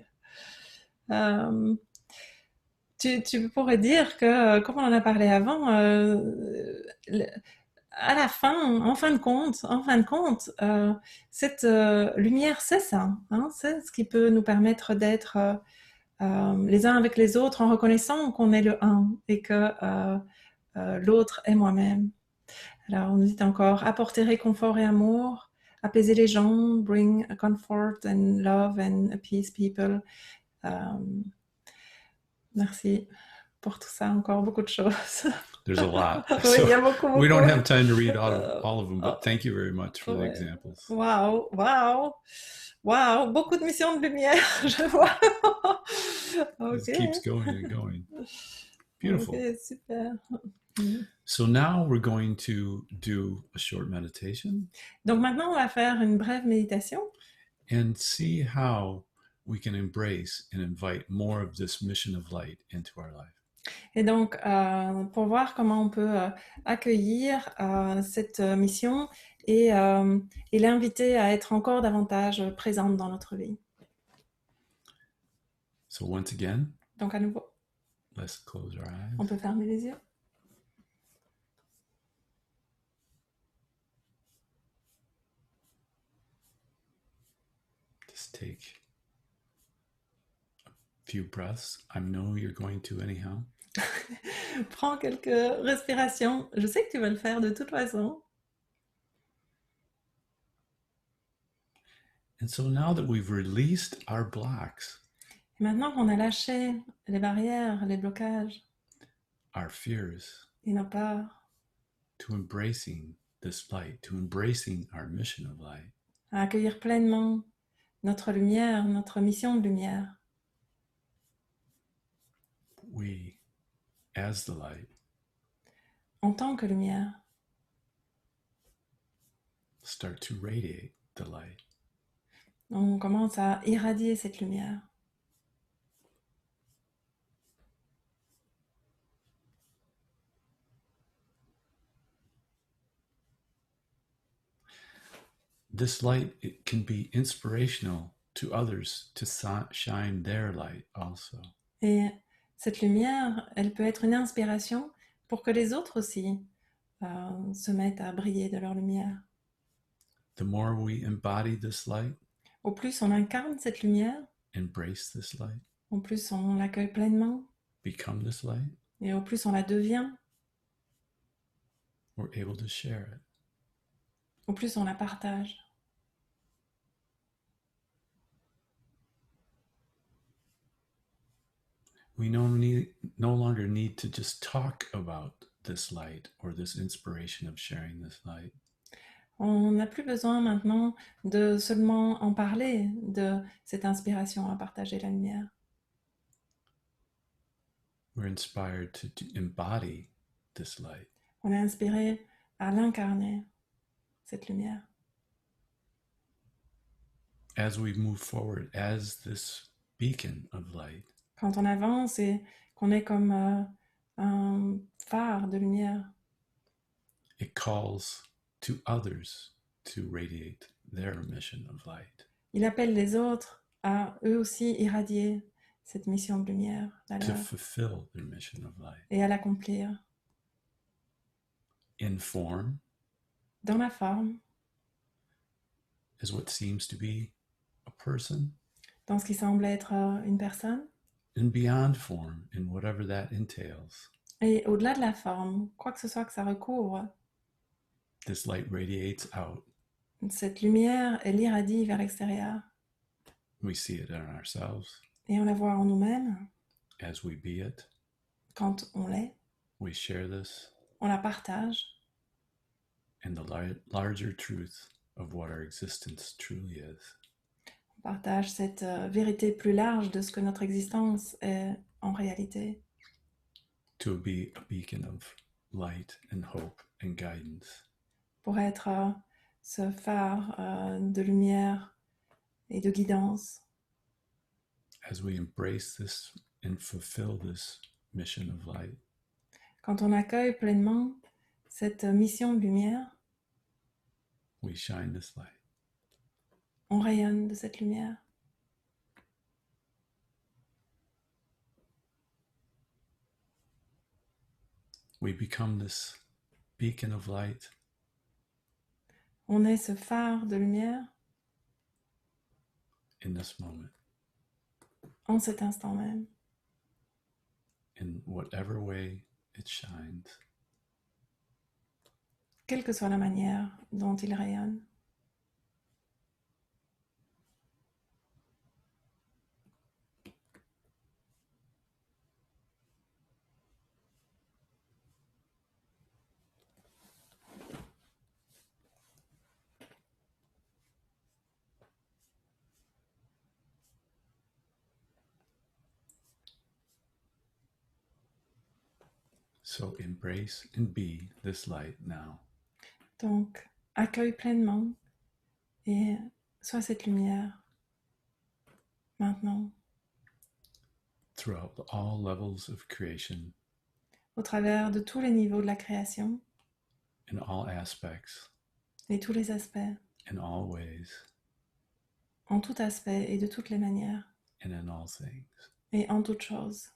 [SPEAKER 1] Tu pourrais dire que, comme on en a parlé avant, à la fin, en fin de compte, cette lumière, c'est ça, hein, c'est ce qui peut nous permettre d'être les uns avec les autres en reconnaissant qu'on est le un et que l'autre est moi-même. Alors, on nous dit encore apporter réconfort et amour, apaiser les gens, bring a comfort and love and appease people. Merci pour tout ça, encore beaucoup de choses.
[SPEAKER 2] There's a lot.
[SPEAKER 1] Oui, il y a
[SPEAKER 2] So
[SPEAKER 1] beaucoup.
[SPEAKER 2] we don't have time to read all of them, but thank you very much for the
[SPEAKER 1] Ouais.
[SPEAKER 2] examples.
[SPEAKER 1] Wow, beaucoup de missions de lumière, je vois.
[SPEAKER 2] It keeps going and going. Beautiful.
[SPEAKER 1] Ok, super.
[SPEAKER 2] So now we're going to do a short meditation
[SPEAKER 1] Donc maintenant, on va faire une brève méditation
[SPEAKER 2] and see how we can embrace and invite more of this mission of light into our life.
[SPEAKER 1] et donc pour voir comment on peut accueillir cette mission et l'inviter à être encore davantage présente dans notre vie.
[SPEAKER 2] So once again,
[SPEAKER 1] Donc à nouveau,
[SPEAKER 2] let's close our eyes.
[SPEAKER 1] on peut fermer les yeux.
[SPEAKER 2] Just take a few breaths. I know you're going to anyhow.
[SPEAKER 1] Prends quelques respirations. Je sais que tu vas le faire de toute façon.
[SPEAKER 2] And so now that we've released our blocks,
[SPEAKER 1] Et maintenant qu'on a lâché les barrières, les blocages
[SPEAKER 2] our fears,
[SPEAKER 1] et nos peurs,
[SPEAKER 2] to embracing this light, to embracing our mission of light,
[SPEAKER 1] à accueillir pleinement notre lumière, notre mission de lumière,
[SPEAKER 2] we, as the light,
[SPEAKER 1] en tant que lumière,
[SPEAKER 2] start to radiate the light.
[SPEAKER 1] on commence à irradier cette lumière.
[SPEAKER 2] This light, it can be inspirational to others to shine their light also.
[SPEAKER 1] Et cette lumière, elle peut être une inspiration pour que les autres aussi se mettent à briller de leur lumière.
[SPEAKER 2] The more we embody this light,
[SPEAKER 1] Au plus on incarne cette lumière,
[SPEAKER 2] embrace this light,
[SPEAKER 1] au plus on l'accueille pleinement,
[SPEAKER 2] become this light,
[SPEAKER 1] et au plus on la devient,
[SPEAKER 2] we're able to share it.
[SPEAKER 1] au plus on la partage.
[SPEAKER 2] We no longer need to just talk about this light or this inspiration of sharing this light.
[SPEAKER 1] On n'a plus besoin maintenant de seulement en parler, de cette inspiration à partager la lumière.
[SPEAKER 2] We're inspired to embody this light.
[SPEAKER 1] On est inspiré à l'incarner, cette lumière.
[SPEAKER 2] As we move forward as this beacon of light,
[SPEAKER 1] Quand on avance et qu'on est comme un phare de lumière,
[SPEAKER 2] it calls to others to radiate their mission of light,
[SPEAKER 1] il appelle les autres à eux aussi irradier cette mission de lumière, la
[SPEAKER 2] to
[SPEAKER 1] leur,
[SPEAKER 2] fulfill their mission of light.
[SPEAKER 1] et à l'accomplir
[SPEAKER 2] In form,
[SPEAKER 1] dans la forme,
[SPEAKER 2] as what seems to be a person,
[SPEAKER 1] dans ce qui semble être une personne,
[SPEAKER 2] and beyond form, in whatever that entails.
[SPEAKER 1] et au-delà de la forme, quoi que ce soit que ça recouvre,
[SPEAKER 2] This light radiates out.
[SPEAKER 1] cette lumière, elle irradie vers l'extérieur,
[SPEAKER 2] We see it in ourselves
[SPEAKER 1] et on la voit en nous-mêmes,
[SPEAKER 2] as we be it.
[SPEAKER 1] quand on l'est,
[SPEAKER 2] We share this,
[SPEAKER 1] on la partage,
[SPEAKER 2] and the larger truth of what our existence truly is.
[SPEAKER 1] on partage cette vérité plus large de ce que notre existence est en réalité,
[SPEAKER 2] To be a beacon of light and hope and guidance.
[SPEAKER 1] pour être ce phare de lumière et de guidance.
[SPEAKER 2] As we embrace this and fulfill this mission of light,
[SPEAKER 1] Quand on accueille pleinement cette mission de lumière,
[SPEAKER 2] we shine this light.
[SPEAKER 1] on rayonne de cette lumière.
[SPEAKER 2] We become this beacon of light
[SPEAKER 1] On est ce phare de lumière
[SPEAKER 2] in this moment,
[SPEAKER 1] en cet instant même,
[SPEAKER 2] in whatever way it shines.
[SPEAKER 1] quelle que soit la manière dont il rayonne.
[SPEAKER 2] So embrace and be this light now.
[SPEAKER 1] Donc, accueille pleinement et sois cette lumière maintenant,
[SPEAKER 2] Throughout all levels of creation,
[SPEAKER 1] au travers de tous les niveaux de la création
[SPEAKER 2] in all aspects,
[SPEAKER 1] et tous les aspects,
[SPEAKER 2] in all ways,
[SPEAKER 1] en tout aspect et de toutes les manières,
[SPEAKER 2] and in all things.
[SPEAKER 1] et en toutes choses.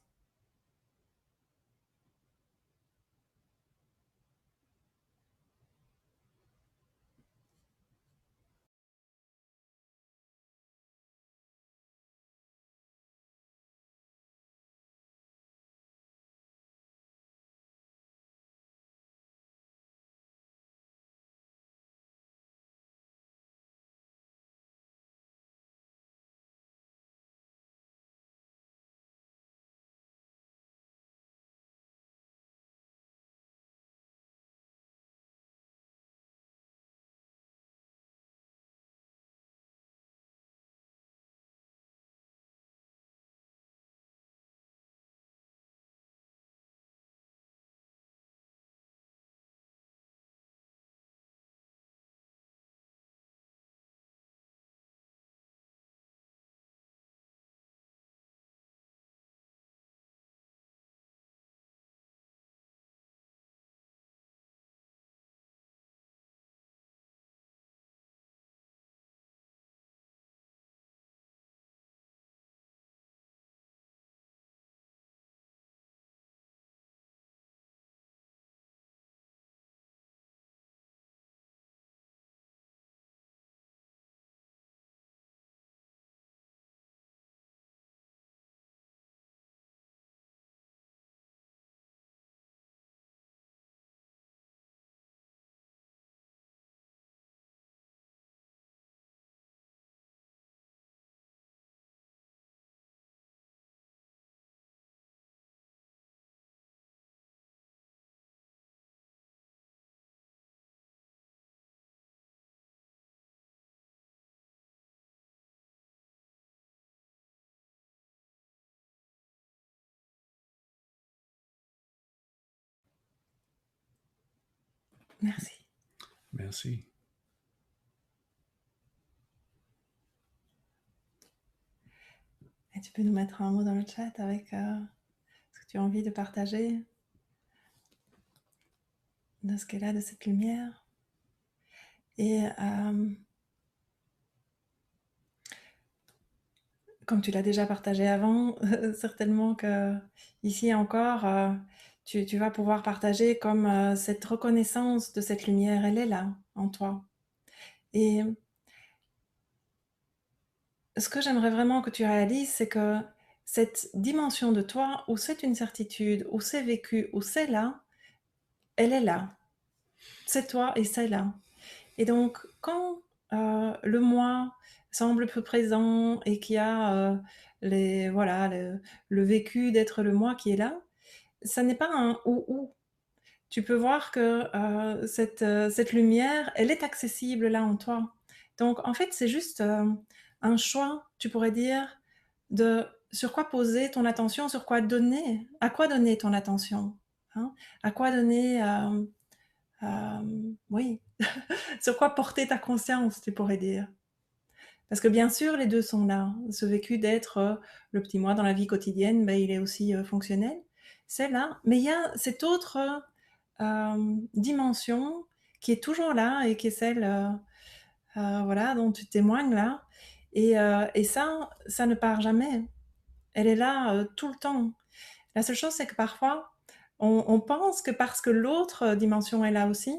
[SPEAKER 1] Merci.
[SPEAKER 2] Merci.
[SPEAKER 1] Et tu peux nous mettre un mot dans le chat avec ce que tu as envie de partager de ce qu'est là, de cette lumière. Et comme tu l'as déjà partagé avant, certainement que ici encore, tu vas pouvoir partager comme cette reconnaissance de cette lumière, elle est là en toi. Et ce que j'aimerais vraiment que tu réalises, c'est que cette dimension de toi, où c'est une certitude, où c'est vécu, où c'est là, elle est là. C'est toi et c'est là. Et donc, quand le moi semble peu présent et qu'il y a le vécu d'être le moi qui est là, ça n'est pas un ou. Tu peux voir que cette lumière, elle est accessible là en toi. Donc, en fait, c'est juste un choix, tu pourrais dire, de sur quoi poser ton attention, sur quoi donner, à quoi donner ton attention, hein, à quoi donner, oui, sur quoi porter ta conscience, tu pourrais dire. Parce que bien sûr, les deux sont là. Ce vécu d'être le petit moi dans la vie quotidienne, ben, il est aussi fonctionnel. C'est là. Mais il y a cette autre dimension qui est toujours là et qui est celle voilà, dont tu témoignes là. Et ça ne part jamais. Elle est là tout le temps. La seule chose, c'est que parfois, on pense que parce que l'autre dimension est là aussi,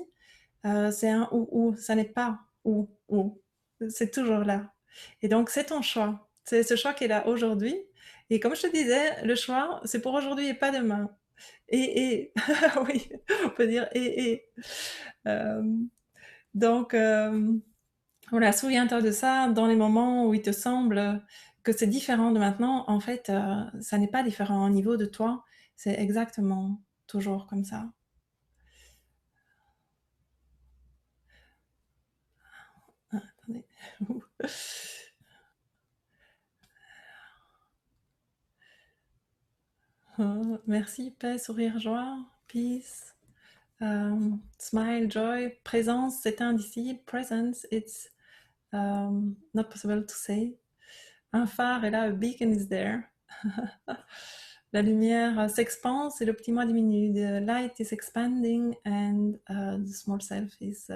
[SPEAKER 1] c'est un ou, ça n'est pas ou. C'est toujours là. Et donc, c'est ton choix. C'est ce choix qui est là aujourd'hui. Et comme je te disais, le choix, c'est pour aujourd'hui et pas demain. Et, oui, on peut dire et. Euh, donc, voilà, souviens-toi de ça dans les moments où il te semble que c'est différent de maintenant. En fait, ça n'est pas différent au niveau de toi. C'est exactement toujours comme ça. Ah, attendez. Merci, paix, sourire, joie, peace, smile, joy. Présence, c'est indicible. Presence, it's not possible to say. Un phare est là, a beacon is there. La lumière s'expanse et le petit moi diminue. The light is expanding and the small self is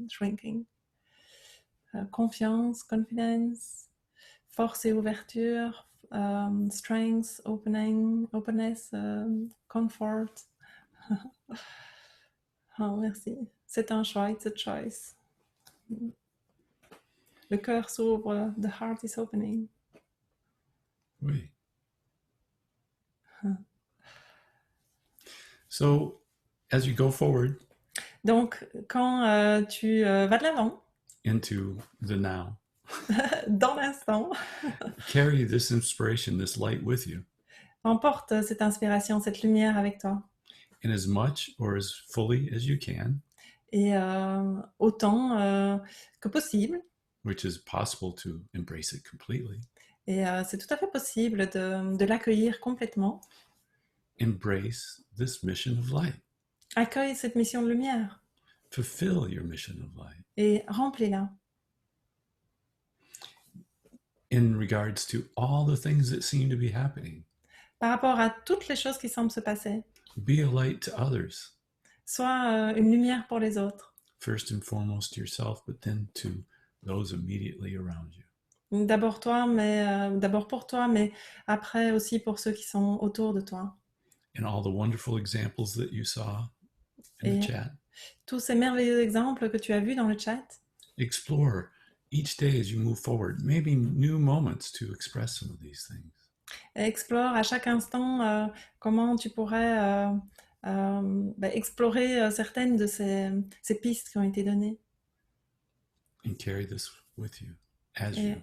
[SPEAKER 1] shrinking. Confiance, confidence, force et ouverture, strength, opening, openness, comfort. Oh, merci. C'est un choix, it's a choice. Le cœur s'ouvre, the heart is opening.
[SPEAKER 2] Oui. So, as you go forward
[SPEAKER 1] Donc, quand tu vas de l'avant,
[SPEAKER 2] into the now,
[SPEAKER 1] dans l'instant,
[SPEAKER 2] carry this inspiration, this light with you
[SPEAKER 1] emporte cette inspiration, cette lumière avec toi.
[SPEAKER 2] in as much or as fully as you can,
[SPEAKER 1] Et autant que possible.
[SPEAKER 2] which is possible to embrace it completely.
[SPEAKER 1] Et c'est tout à fait possible de l'accueillir complètement.
[SPEAKER 2] Embrace this mission of light.
[SPEAKER 1] Accueille cette mission de lumière
[SPEAKER 2] Fulfill your mission of light.
[SPEAKER 1] et remplis-la.
[SPEAKER 2] In regards to all the things that seem to be happening,
[SPEAKER 1] Par rapport à toutes les choses qui semblent se passer,
[SPEAKER 2] be a light to others.
[SPEAKER 1] sois une lumière pour les autres.
[SPEAKER 2] First and foremost to yourself, but then to those immediately around you.
[SPEAKER 1] D'abord d'abord pour toi, mais après aussi pour ceux qui sont autour de toi.
[SPEAKER 2] And all the wonderful examples that you saw in the chat.
[SPEAKER 1] Tous ces merveilleux exemples que tu as vus dans le chat.
[SPEAKER 2] Explore each day as you move forward, maybe new moments to express some of these things.
[SPEAKER 1] Explore à chaque instant comment tu pourrais explorer certaines de ces pistes qui ont été données.
[SPEAKER 2] And carry this with you as
[SPEAKER 1] Et
[SPEAKER 2] you.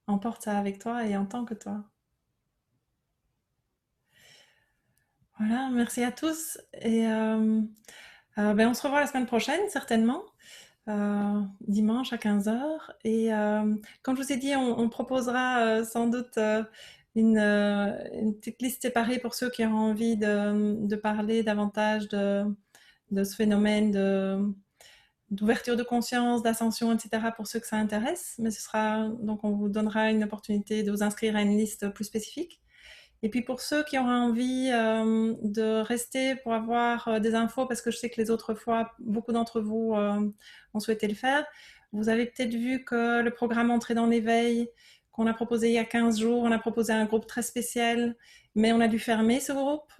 [SPEAKER 1] emporte ça avec toi et en tant que toi. Voilà, merci à tous. Et on se revoit la semaine prochaine, certainement, dimanche à 15h. Et comme je vous ai dit, on proposera sans doute une petite liste séparée pour ceux qui ont envie de parler davantage de ce phénomène d'ouverture de conscience, d'ascension, etc. pour ceux que ça intéresse. Mais donc on vous donnera une opportunité de vous inscrire à une liste plus spécifique. Et puis pour ceux qui auraient envie de rester pour avoir des infos, parce que je sais que les autres fois, beaucoup d'entre vous ont souhaité le faire, vous avez peut-être vu que le programme Entrée dans l'éveil, qu'on a proposé il y a 15 jours, on a proposé un groupe très spécial, mais on a dû fermer ce groupe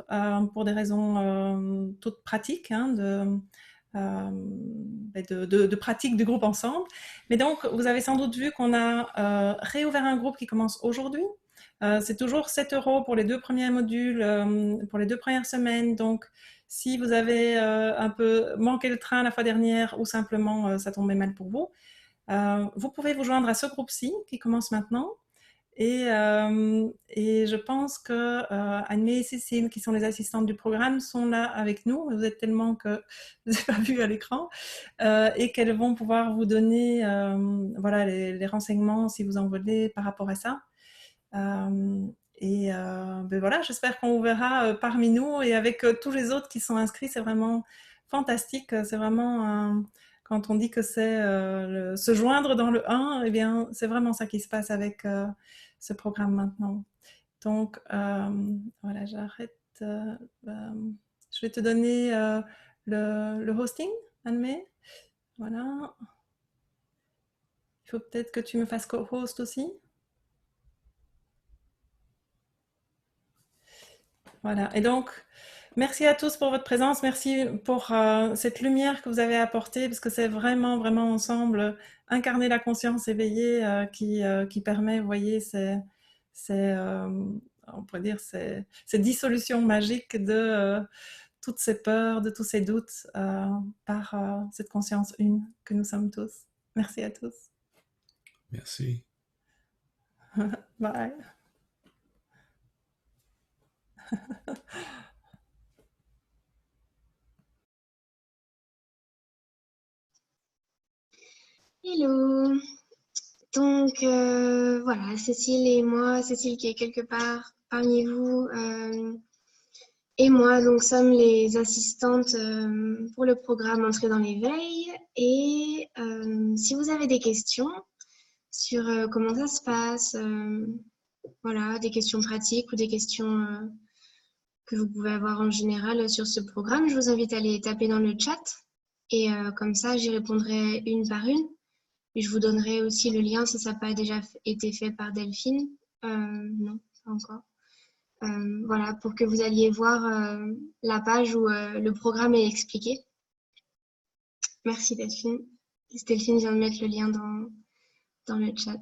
[SPEAKER 1] pour des raisons toutes pratiques, hein, de pratique du groupe ensemble. Mais donc, vous avez sans doute vu qu'on a réouvert un groupe qui commence aujourd'hui. C'est toujours 7 € pour les 2 premiers modules, pour les 2 premières semaines. Donc, si vous avez un peu manqué le train la fois dernière ou simplement ça tombait mal pour vous, vous pouvez vous joindre à ce groupe-ci qui commence maintenant. Et je pense que Anne-Mé et Cécile, qui sont les assistantes du programme, sont là avec nous. Vous êtes tellement que je ne les ai pas vues à l'écran. Et qu'elles vont pouvoir vous donner voilà, les renseignements si vous en voulez par rapport à ça. Ben voilà, j'espère qu'on vous verra parmi nous et avec tous les autres qui sont inscrits. C'est vraiment fantastique. C'est vraiment, quand on dit que c'est se joindre dans le 1, eh bien, c'est vraiment ça qui se passe avec ce programme maintenant. Donc, voilà, j'arrête. Je vais te donner le hosting, Anne-Mé. Voilà. Il faut peut-être que tu me fasses co-host aussi. Voilà. Et donc, merci à tous pour votre présence. Merci pour cette lumière que vous avez apportée, parce que c'est vraiment, vraiment ensemble, incarner la conscience éveillée qui permet, vous voyez, on pourrait dire, ces dissolutions magiques de toutes ces peurs, de tous ces doutes par cette conscience une que nous sommes tous. Merci à tous.
[SPEAKER 2] Merci.
[SPEAKER 1] Bye.
[SPEAKER 3] Hello. Donc voilà, Cécile et moi, Cécile qui est quelque part parmi vous, et moi, donc sommes les assistantes pour le programme Entrée dans l'éveil. Et si vous avez des questions sur comment ça se passe, voilà, des questions pratiques ou des questions que vous pouvez avoir en général sur ce programme, je vous invite à les taper dans le chat. Et comme ça, j'y répondrai une par une. Et je vous donnerai aussi le lien si ça n'a pas déjà été fait par Delphine. Non, pas encore. Voilà, pour que vous alliez voir la page où le programme est expliqué. Merci Delphine. Delphine vient de mettre le lien dans le chat.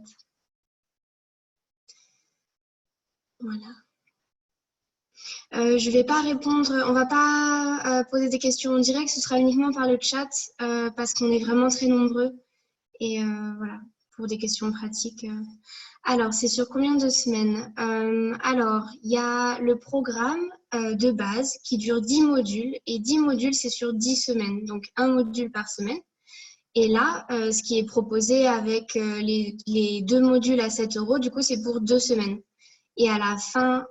[SPEAKER 3] Voilà. Je ne vais pas répondre, on ne va pas poser des questions en direct, ce sera uniquement par le chat parce qu'on est vraiment très nombreux. Et voilà, pour des questions pratiques. Alors, c'est sur combien de semaines? Alors, il y a le programme de base qui dure 10 modules. Et 10 modules, c'est sur 10 semaines. Donc, un module par semaine. Et là, ce qui est proposé avec les 2 modules à 7 €, du coup, c'est pour 2 semaines. Et à la fin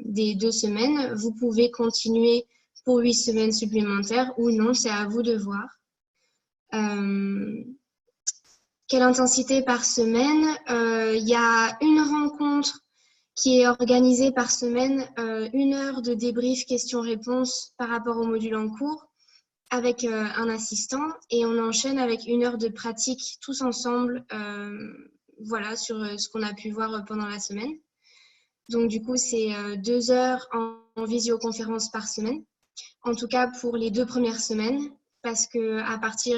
[SPEAKER 3] des 2 semaines, vous pouvez continuer pour 8 semaines supplémentaires ou non, c'est à vous de voir. Quelle intensité par semaine? Il y a une rencontre qui est organisée par semaine, 1 heure de débrief questions-réponses par rapport au module en cours avec un assistant, et on enchaîne avec 1 heure de pratique tous ensemble, voilà, sur ce qu'on a pu voir pendant la semaine. Donc du coup, c'est 2 heures en visioconférence par semaine, en tout cas pour les 2 premières semaines. Parce qu'à partir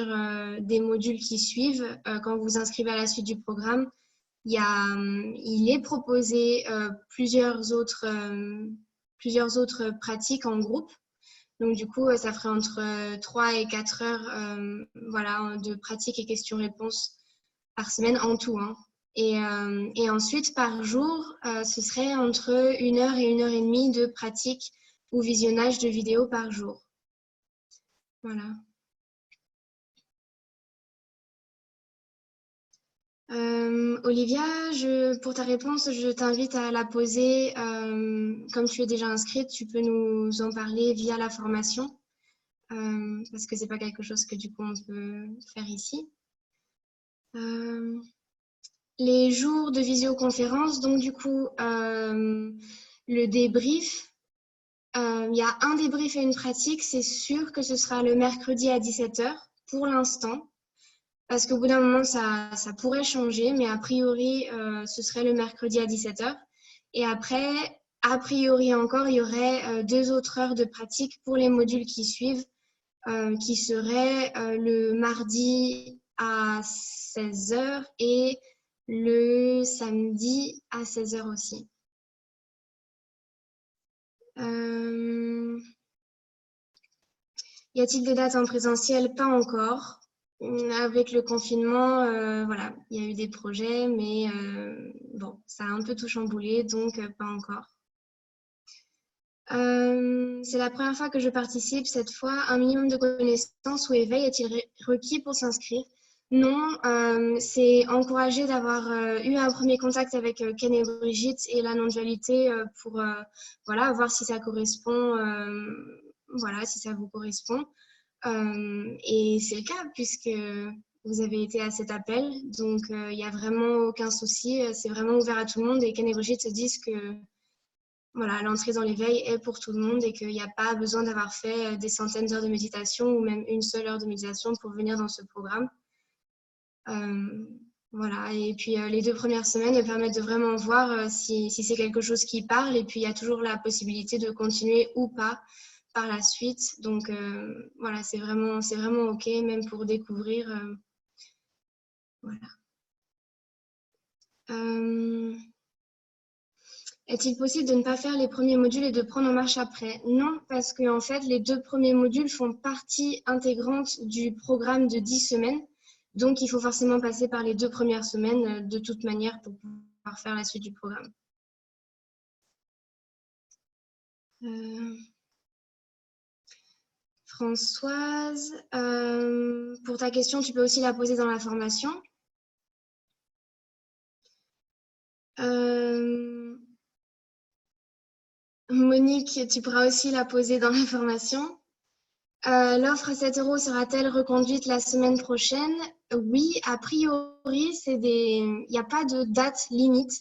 [SPEAKER 3] des modules qui suivent, quand vous vous inscrivez à la suite du programme, il est proposé plusieurs autres pratiques en groupe. Donc du coup, ça ferait entre 3 et 4 heures voilà, de pratiques et questions-réponses par semaine en tout. Hein. Et ensuite, par jour, ce serait entre 1 heure et 1 heure et demie de pratique ou visionnage de vidéos par jour. Voilà. Olivia, pour ta réponse, je t'invite à la poser. Comme tu es déjà inscrite, tu peux nous en parler via la formation. parce que c'est pas quelque chose que du coup on peut faire ici. Les jours de visioconférence, donc du coup, le débrief, il y a un débrief et une pratique, c'est sûr que ce sera le mercredi à 17h pour l'instant, parce qu'au bout d'un moment, ça pourrait changer, mais a priori, ce serait le mercredi à 17h. Et après, a priori encore, il y aurait 2 autres heures de pratique pour les modules qui suivent, qui seraient le mardi à 16h et le samedi à 16h aussi. Y a-t-il des dates en présentiel? Pas encore. Avec le confinement, voilà, il y a eu des projets, mais bon, ça a un peu tout chamboulé, donc pas encore. C'est la première fois que je participe. Cette fois, un minimum de connaissances ou éveil est-il requis pour s'inscrire? Non, c'est encouragé d'avoir eu un premier contact avec Ken et Brigitte et la non-dualité pour voilà, voir si ça correspond, voilà, si ça vous correspond. Et c'est le cas puisque vous avez été à cet appel, donc il n'y a vraiment aucun souci. C'est vraiment ouvert à tout le monde et Ken et Brigitte se disent que voilà, l'entrée dans l'éveil est pour tout le monde et qu'il n'y a pas besoin d'avoir fait des centaines d'heures de méditation ou même une seule heure de méditation pour venir dans ce programme. Voilà, et puis les 2 premières semaines permettent de vraiment voir si c'est quelque chose qui parle, et puis il y a toujours la possibilité de continuer ou pas par la suite. Donc voilà, c'est vraiment OK, même pour découvrir. Voilà. Est-il possible de ne pas faire les premiers modules et de prendre en marche après? Non, parce que en fait, les 2 premiers modules font partie intégrante du programme de 10 semaines. Donc, il faut forcément passer par les 2 premières semaines de toute manière pour pouvoir faire la suite du programme. Françoise, pour ta question, tu peux aussi la poser dans la formation. Monique, tu pourras aussi la poser dans la formation. L'offre à 7 € sera-t-elle reconduite la semaine prochaine? Oui, a priori, il n'y a pas de date limite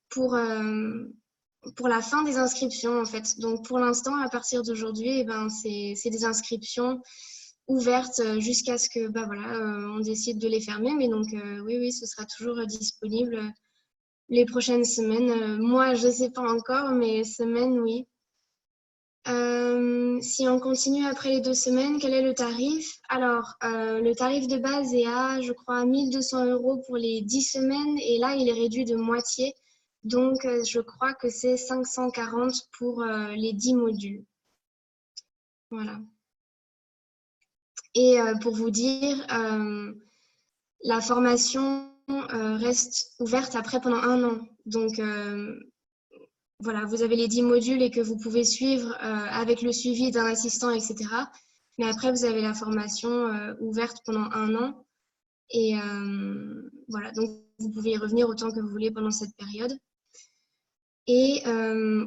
[SPEAKER 3] pour la fin des inscriptions en fait. Donc pour l'instant, à partir d'aujourd'hui, c'est des inscriptions ouvertes jusqu'à ce que on décide de les fermer. Mais donc oui, ce sera toujours disponible les prochaines semaines. Moi, je ne sais pas encore, mais semaines, oui. Si on continue après les 2 semaines, quel est le tarif? Alors, le tarif de base est à, je crois, 1 200 € pour les 10 semaines. Et là, il est réduit de moitié. Donc, je crois que c'est 540 pour les 10 modules. Voilà. Et pour vous dire, la formation reste ouverte après pendant 1 an. Donc, voilà, vous avez les 10 modules et que vous pouvez suivre avec le suivi d'un assistant, etc. Mais après, vous avez la formation ouverte pendant 1 an. Et voilà, donc vous pouvez y revenir autant que vous voulez pendant cette période. Et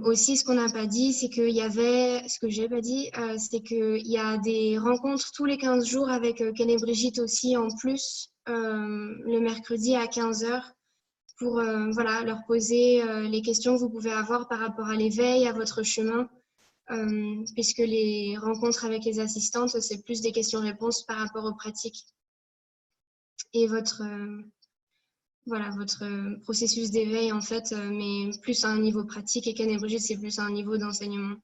[SPEAKER 3] aussi, ce qu'on n'a pas dit, c'est qu'il y avait, ce que j'ai pas dit, c'est qu'il y a des rencontres tous les 15 jours avec Ken et Brigitte aussi en plus, le mercredi à 15h. Pour voilà, leur poser les questions que vous pouvez avoir par rapport à l'éveil, à votre chemin, puisque les rencontres avec les assistantes, c'est plus des questions-réponses par rapport aux pratiques. Et votre processus d'éveil, en fait, mais plus à un niveau pratique, et Ken et Brigitte, c'est plus à un niveau d'enseignement.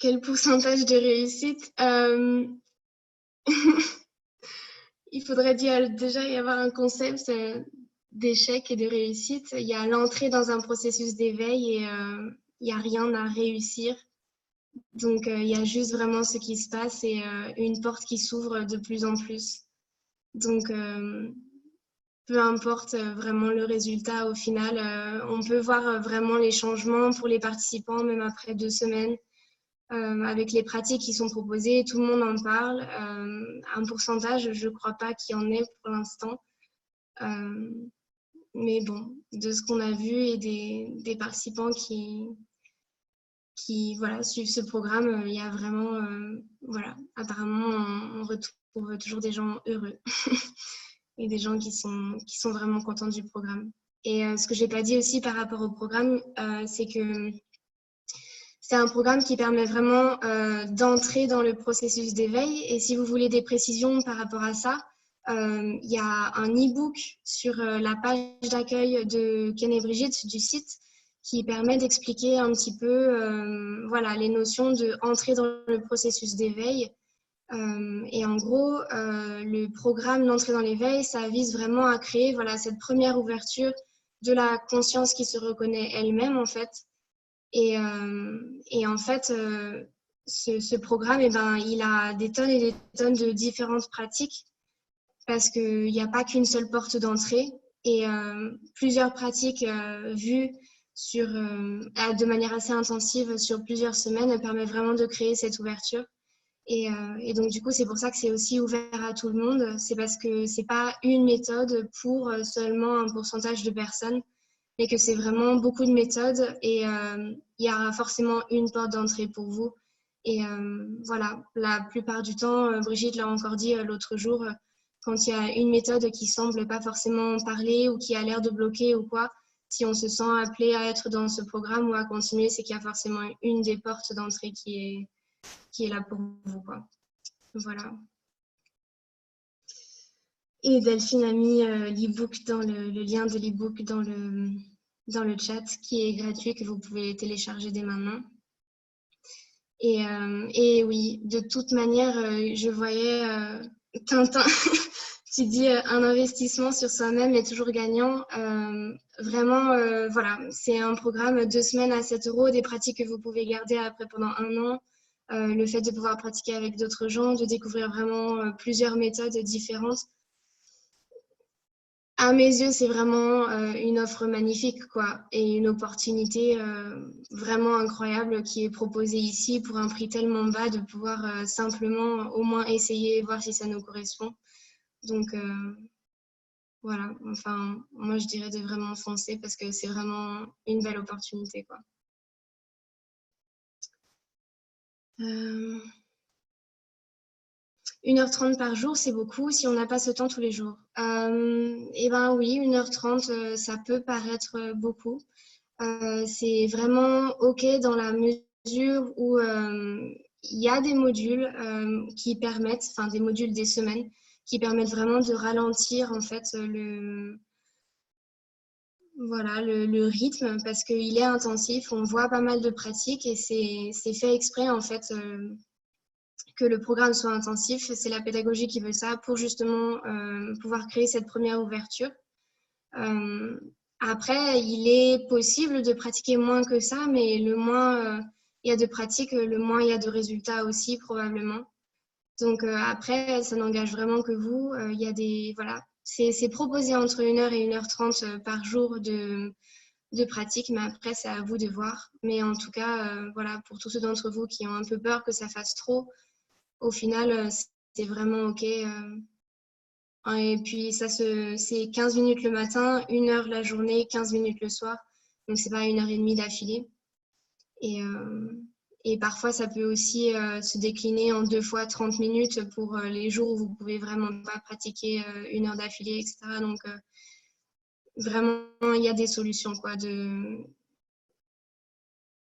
[SPEAKER 3] Quel pourcentage de réussite? Il faudrait déjà y avoir un concept d'échec et de réussite. Il y a l'entrée dans un processus d'éveil et il n'y a rien à réussir. Donc, il y a juste vraiment ce qui se passe et une porte qui s'ouvre de plus en plus. Donc, peu importe vraiment le résultat au final, on peut voir vraiment les changements pour les participants, même après 2 semaines. Avec les pratiques qui sont proposées, tout le monde en parle. Un pourcentage, je ne crois pas qu'il y en ait pour l'instant. mais bon, de ce qu'on a vu et des participants qui voilà, suivent ce programme, il y a vraiment, voilà, apparemment, on retrouve toujours des gens heureux et des gens qui sont vraiment contents du programme. Et ce que j'ai pas dit aussi par rapport au programme, c'est que c'est un programme qui permet vraiment d'entrer dans le processus d'éveil. Et si vous voulez des précisions par rapport à ça, il y a un e-book sur la page d'accueil de Ken et Brigitte du site qui permet d'expliquer un petit peu voilà, les notions d'entrer dans le processus d'éveil. Et en gros, le programme d'entrée dans l'éveil, ça vise vraiment à créer voilà, cette première ouverture de la conscience qui se reconnaît elle-même, en fait. Et en fait, ce programme, eh ben, il a des tonnes et des tonnes de différentes pratiques parce qu'il n'y a pas qu'une seule porte d'entrée et plusieurs pratiques vues de manière assez intensive sur plusieurs semaines permettent vraiment de créer cette ouverture. Et donc, du coup, c'est pour ça que c'est aussi ouvert à tout le monde. C'est parce que ce n'est pas une méthode pour seulement un pourcentage de personnes, mais que c'est vraiment beaucoup de méthodes et il y a forcément une porte d'entrée pour vous. Et voilà, la plupart du temps, Brigitte l'a encore dit l'autre jour, quand il y a une méthode qui semble pas forcément parler ou qui a l'air de bloquer ou quoi, si on se sent appelé à être dans ce programme ou à continuer, c'est qu'il y a forcément une des portes d'entrée qui est là pour vous, quoi. Voilà. Et Delphine a mis l'e-book dans le lien de l'e-book dans le chat qui est gratuit, que vous pouvez télécharger dès maintenant. Et oui, de toute manière, je voyais Tintin qui dit un investissement sur soi-même est toujours gagnant. Vraiment, voilà, c'est un programme 2 semaines à 7 €, des pratiques que vous pouvez garder après pendant 1 an. Le fait de pouvoir pratiquer avec d'autres gens, de découvrir vraiment plusieurs méthodes différentes. À mes yeux, c'est vraiment une offre magnifique, quoi, et une opportunité vraiment incroyable qui est proposée ici pour un prix tellement bas de pouvoir simplement au moins essayer et voir si ça nous correspond. Donc voilà, enfin, moi je dirais de vraiment foncer parce que c'est vraiment une belle opportunité, quoi. 1h30 par jour, c'est beaucoup si on n'a pas ce temps tous les jours. Eh ben oui, 1h30, ça peut paraître beaucoup. C'est vraiment OK dans la mesure où il y a des modules qui permettent, enfin des modules des semaines, qui permettent vraiment de ralentir en fait voilà, le rythme parce qu'il est intensif. On voit pas mal de pratiques et c'est fait exprès en fait que le programme soit intensif. C'est la pédagogie qui veut ça pour justement pouvoir créer cette première ouverture. Après, il est possible de pratiquer moins que ça, mais le moins il y a de pratiques, le moins il y a de résultats aussi probablement. Donc après, ça n'engage vraiment que vous. Il y a voilà, c'est proposé entre 1h et 1h30 par jour de pratique, mais après, c'est à vous de voir. Mais en tout cas, voilà, pour tous ceux d'entre vous qui ont un peu peur que ça fasse trop, au final, c'est vraiment OK. Et puis, c'est 15 minutes le matin, 1h la journée, 15 minutes le soir. Donc, c'est pas 1h30 d'affilée. Et parfois, ça peut aussi se décliner en 2 fois 30 minutes pour les jours où vous pouvez vraiment pas pratiquer 1 heure d'affilée, etc. Donc, vraiment, il y a des solutions, quoi.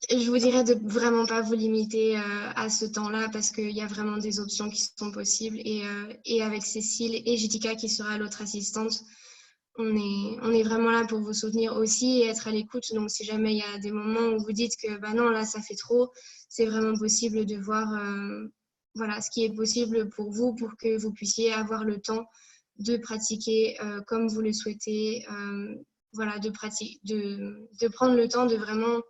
[SPEAKER 3] Je vous dirais de vraiment pas vous limiter à ce temps-là parce qu'il y a vraiment des options qui sont possibles. Et avec Cécile et Jitika qui sera l'autre assistante, on est vraiment là pour vous soutenir aussi et être à l'écoute. Donc, si jamais il y a des moments où vous dites que bah non, là, ça fait trop, c'est vraiment possible de voir voilà, ce qui est possible pour vous pour que vous puissiez avoir le temps de pratiquer comme vous le souhaitez. Voilà, de prendre le temps de vraiment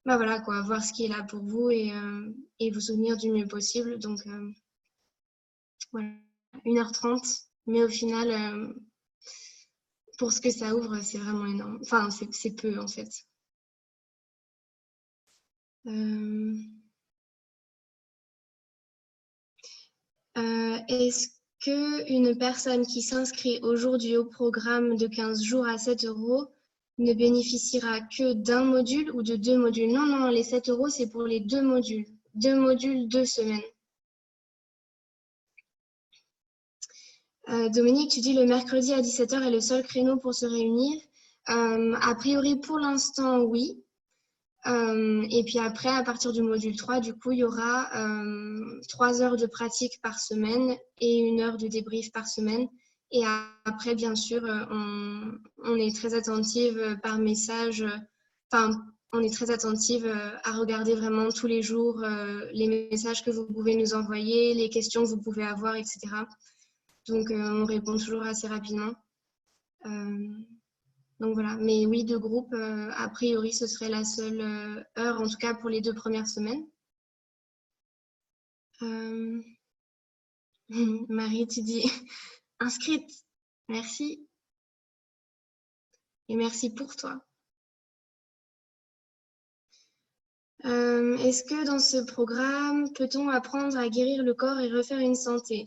[SPEAKER 3] bah voilà, quoi, voir ce qui est là pour vous et vous soutenir du mieux possible. Donc, voilà, 1h30, mais au final, pour ce que ça ouvre, c'est vraiment énorme. Enfin, c'est peu, en fait. Est-ce qu'une personne qui s'inscrit aujourd'hui au programme de 15 jours à 7 € ne bénéficiera que d'un module ou de 2 modules. Non, non, les 7 € c'est pour les 2 modules. 2 modules, 2 semaines. Dominique, tu dis le mercredi à 17 h est le seul créneau pour se réunir. A priori, pour l'instant, oui. Et puis après, à partir du module 3, du coup, il y aura 3 heures de pratique par semaine et 1 heure de débrief par semaine. Et après, bien sûr, on est très attentive par message. On est très attentive à regarder vraiment tous les jours les messages que vous pouvez nous envoyer, les questions que vous pouvez avoir, etc. Donc, on répond toujours assez rapidement. Donc voilà, mais oui, de groupe, a priori, ce serait la seule heure, en tout cas pour les 2 premières semaines. Marie, tu dis inscrite. Merci. Et merci pour toi. Est-ce que dans ce programme, peut-on apprendre à guérir le corps et refaire une santé ?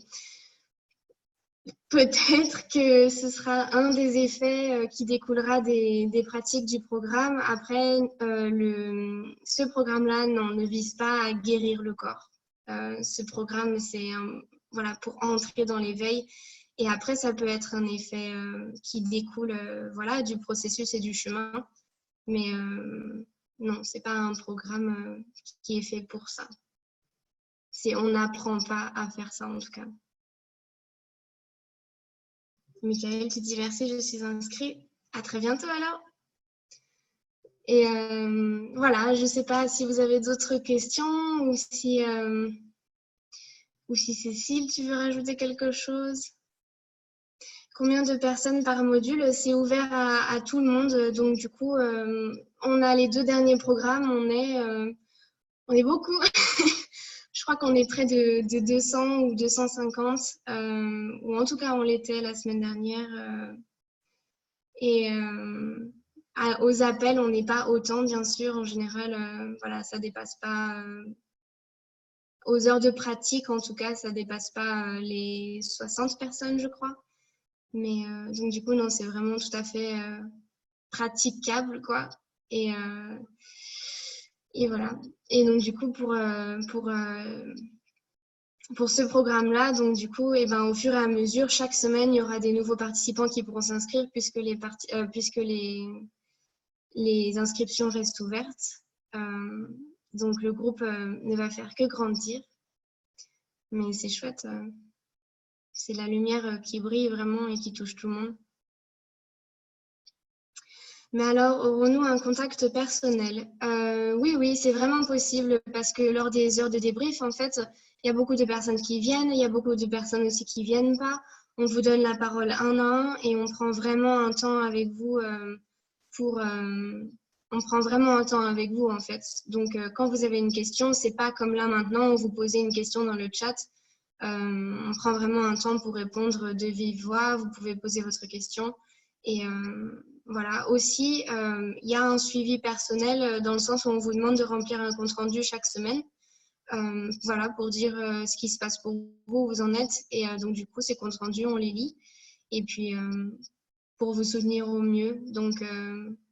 [SPEAKER 3] Peut-être que ce sera un des effets qui découlera des pratiques du programme. Après, ce programme-là ne vise pas à guérir le corps. Ce programme, c'est voilà, pour entrer dans l'éveil. Et après, ça peut être un effet qui découle voilà, du processus et du chemin. Mais non, ce n'est pas un programme qui est fait pour ça. On n'apprend pas à faire ça, en tout cas. Michael, tu dis merci, je suis inscrite. À très bientôt alors. Et voilà, je ne sais pas si vous avez d'autres questions ou si Cécile, tu veux rajouter quelque chose? Combien de personnes par module? C'est ouvert à tout le monde. Donc du coup, on a les 2 derniers programmes, on est beaucoup. Je crois qu'on est près de 200 ou 250, ou en tout cas on l'était la semaine dernière. Et aux appels, on n'est pas autant, bien sûr. En général, voilà, ça dépasse pas. Aux heures de pratique, en tout cas, ça dépasse pas les 60 personnes, je crois. Mais donc du coup, non, c'est vraiment tout à fait praticable, quoi. Et voilà. Et donc du coup, pour ce programme-là, donc du coup, au fur et à mesure, chaque semaine, il y aura des nouveaux participants qui pourront s'inscrire puisque les inscriptions restent ouvertes. Donc le groupe ne va faire que grandir. Mais c'est chouette. C'est la lumière qui brille vraiment et qui touche tout le monde. Mais alors, aurons-nous un contact personnel? Oui, c'est vraiment possible parce que lors des heures de débrief, en fait, il y a beaucoup de personnes qui viennent, il y a beaucoup de personnes aussi qui ne viennent pas. On vous donne la parole un à un et on prend vraiment un temps avec vous on prend vraiment un temps avec vous, en fait. Donc, quand vous avez une question, c'est pas comme là maintenant où vous posez une question dans le chat. On prend vraiment un temps pour répondre de vive voix. Vous pouvez poser votre question. Et voilà. Aussi, il y a un suivi personnel dans le sens où on vous demande de remplir un compte-rendu chaque semaine. Voilà, pour dire ce qui se passe pour vous, où vous en êtes. Et donc, du coup, ces comptes rendus, on les lit. Et puis, pour vous soutenir au mieux. Donc,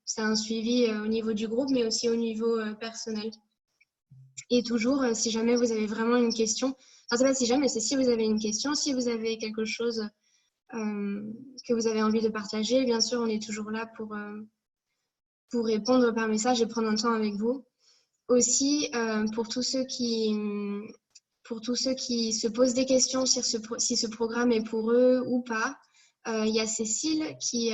[SPEAKER 3] c'est un suivi au niveau du groupe, mais aussi au niveau personnel. Et toujours, si jamais vous avez vraiment une question, enfin, c'est pas si jamais, c'est si vous avez une question, si vous avez quelque chose que vous avez envie de partager, bien sûr, on est toujours là pour répondre par message et prendre un temps avec vous. Aussi, pour tous ceux qui se posent des questions sur si ce programme est pour eux ou pas, il y a Cécile qui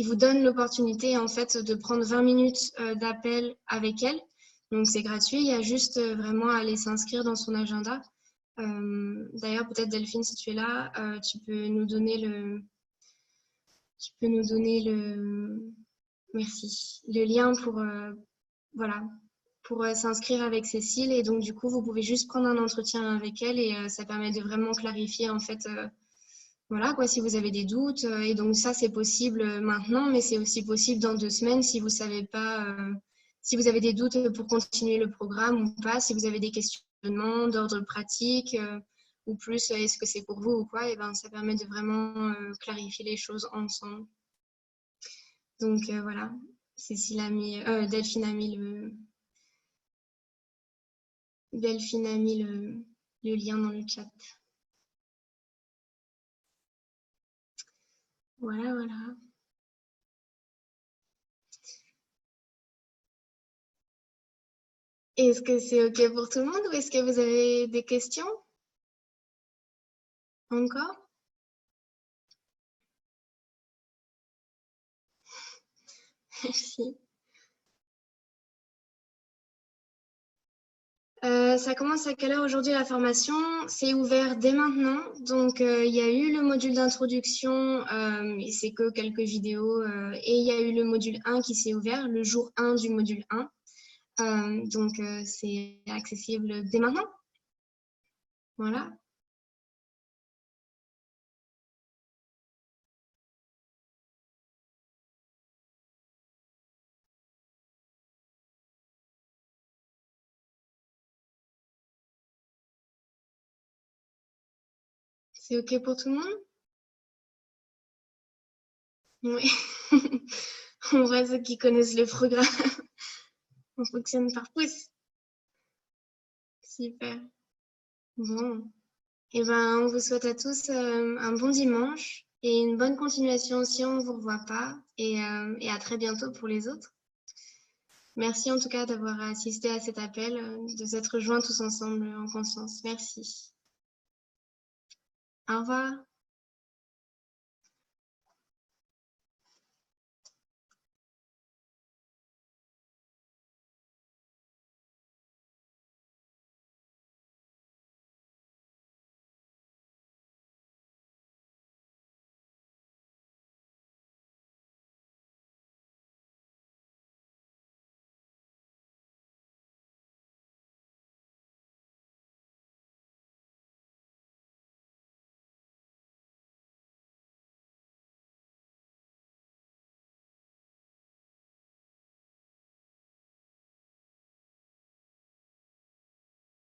[SPEAKER 3] vous donne l'opportunité en fait de prendre 20 minutes d'appel avec elle. Donc c'est gratuit, il y a juste vraiment à aller s'inscrire dans son agenda. D'ailleurs, peut-être Delphine, si tu es là, tu peux nous donner le lien pour s'inscrire avec Cécile. Et donc du coup, vous pouvez juste prendre un entretien avec elle et ça permet de vraiment clarifier en fait. Voilà, quoi, si vous avez des doutes. Et donc ça, c'est possible maintenant, mais c'est aussi possible dans 2 semaines si vous savez pas, si vous avez des doutes pour continuer le programme ou pas, si vous avez des questions questionnements d'ordre pratique ou plus est-ce que c'est pour vous ou quoi, et ben ça permet de vraiment clarifier les choses ensemble. Donc voilà, Delphine a mis le lien dans le chat. Voilà, voilà. Est-ce que c'est OK pour tout le monde ou est-ce que vous avez des questions? Encore? Merci. Ça commence à quelle heure aujourd'hui la formation? C'est ouvert dès maintenant. Donc, il y a eu le module d'introduction, et c'est que quelques vidéos. Et il y a eu le module 1 qui s'est ouvert, le jour 1 du module 1. Donc, c'est accessible dès maintenant. Voilà. C'est OK pour tout le monde? Oui. On voit ceux qui connaissent le programme. On fonctionne par pouce. Super. Bon. Eh ben, on vous souhaite à tous un bon dimanche et une bonne continuation si on ne vous revoit pas. Et à très bientôt pour les autres. Merci en tout cas d'avoir assisté à cet appel, de s'être rejoints tous ensemble en conscience. Merci. Au revoir.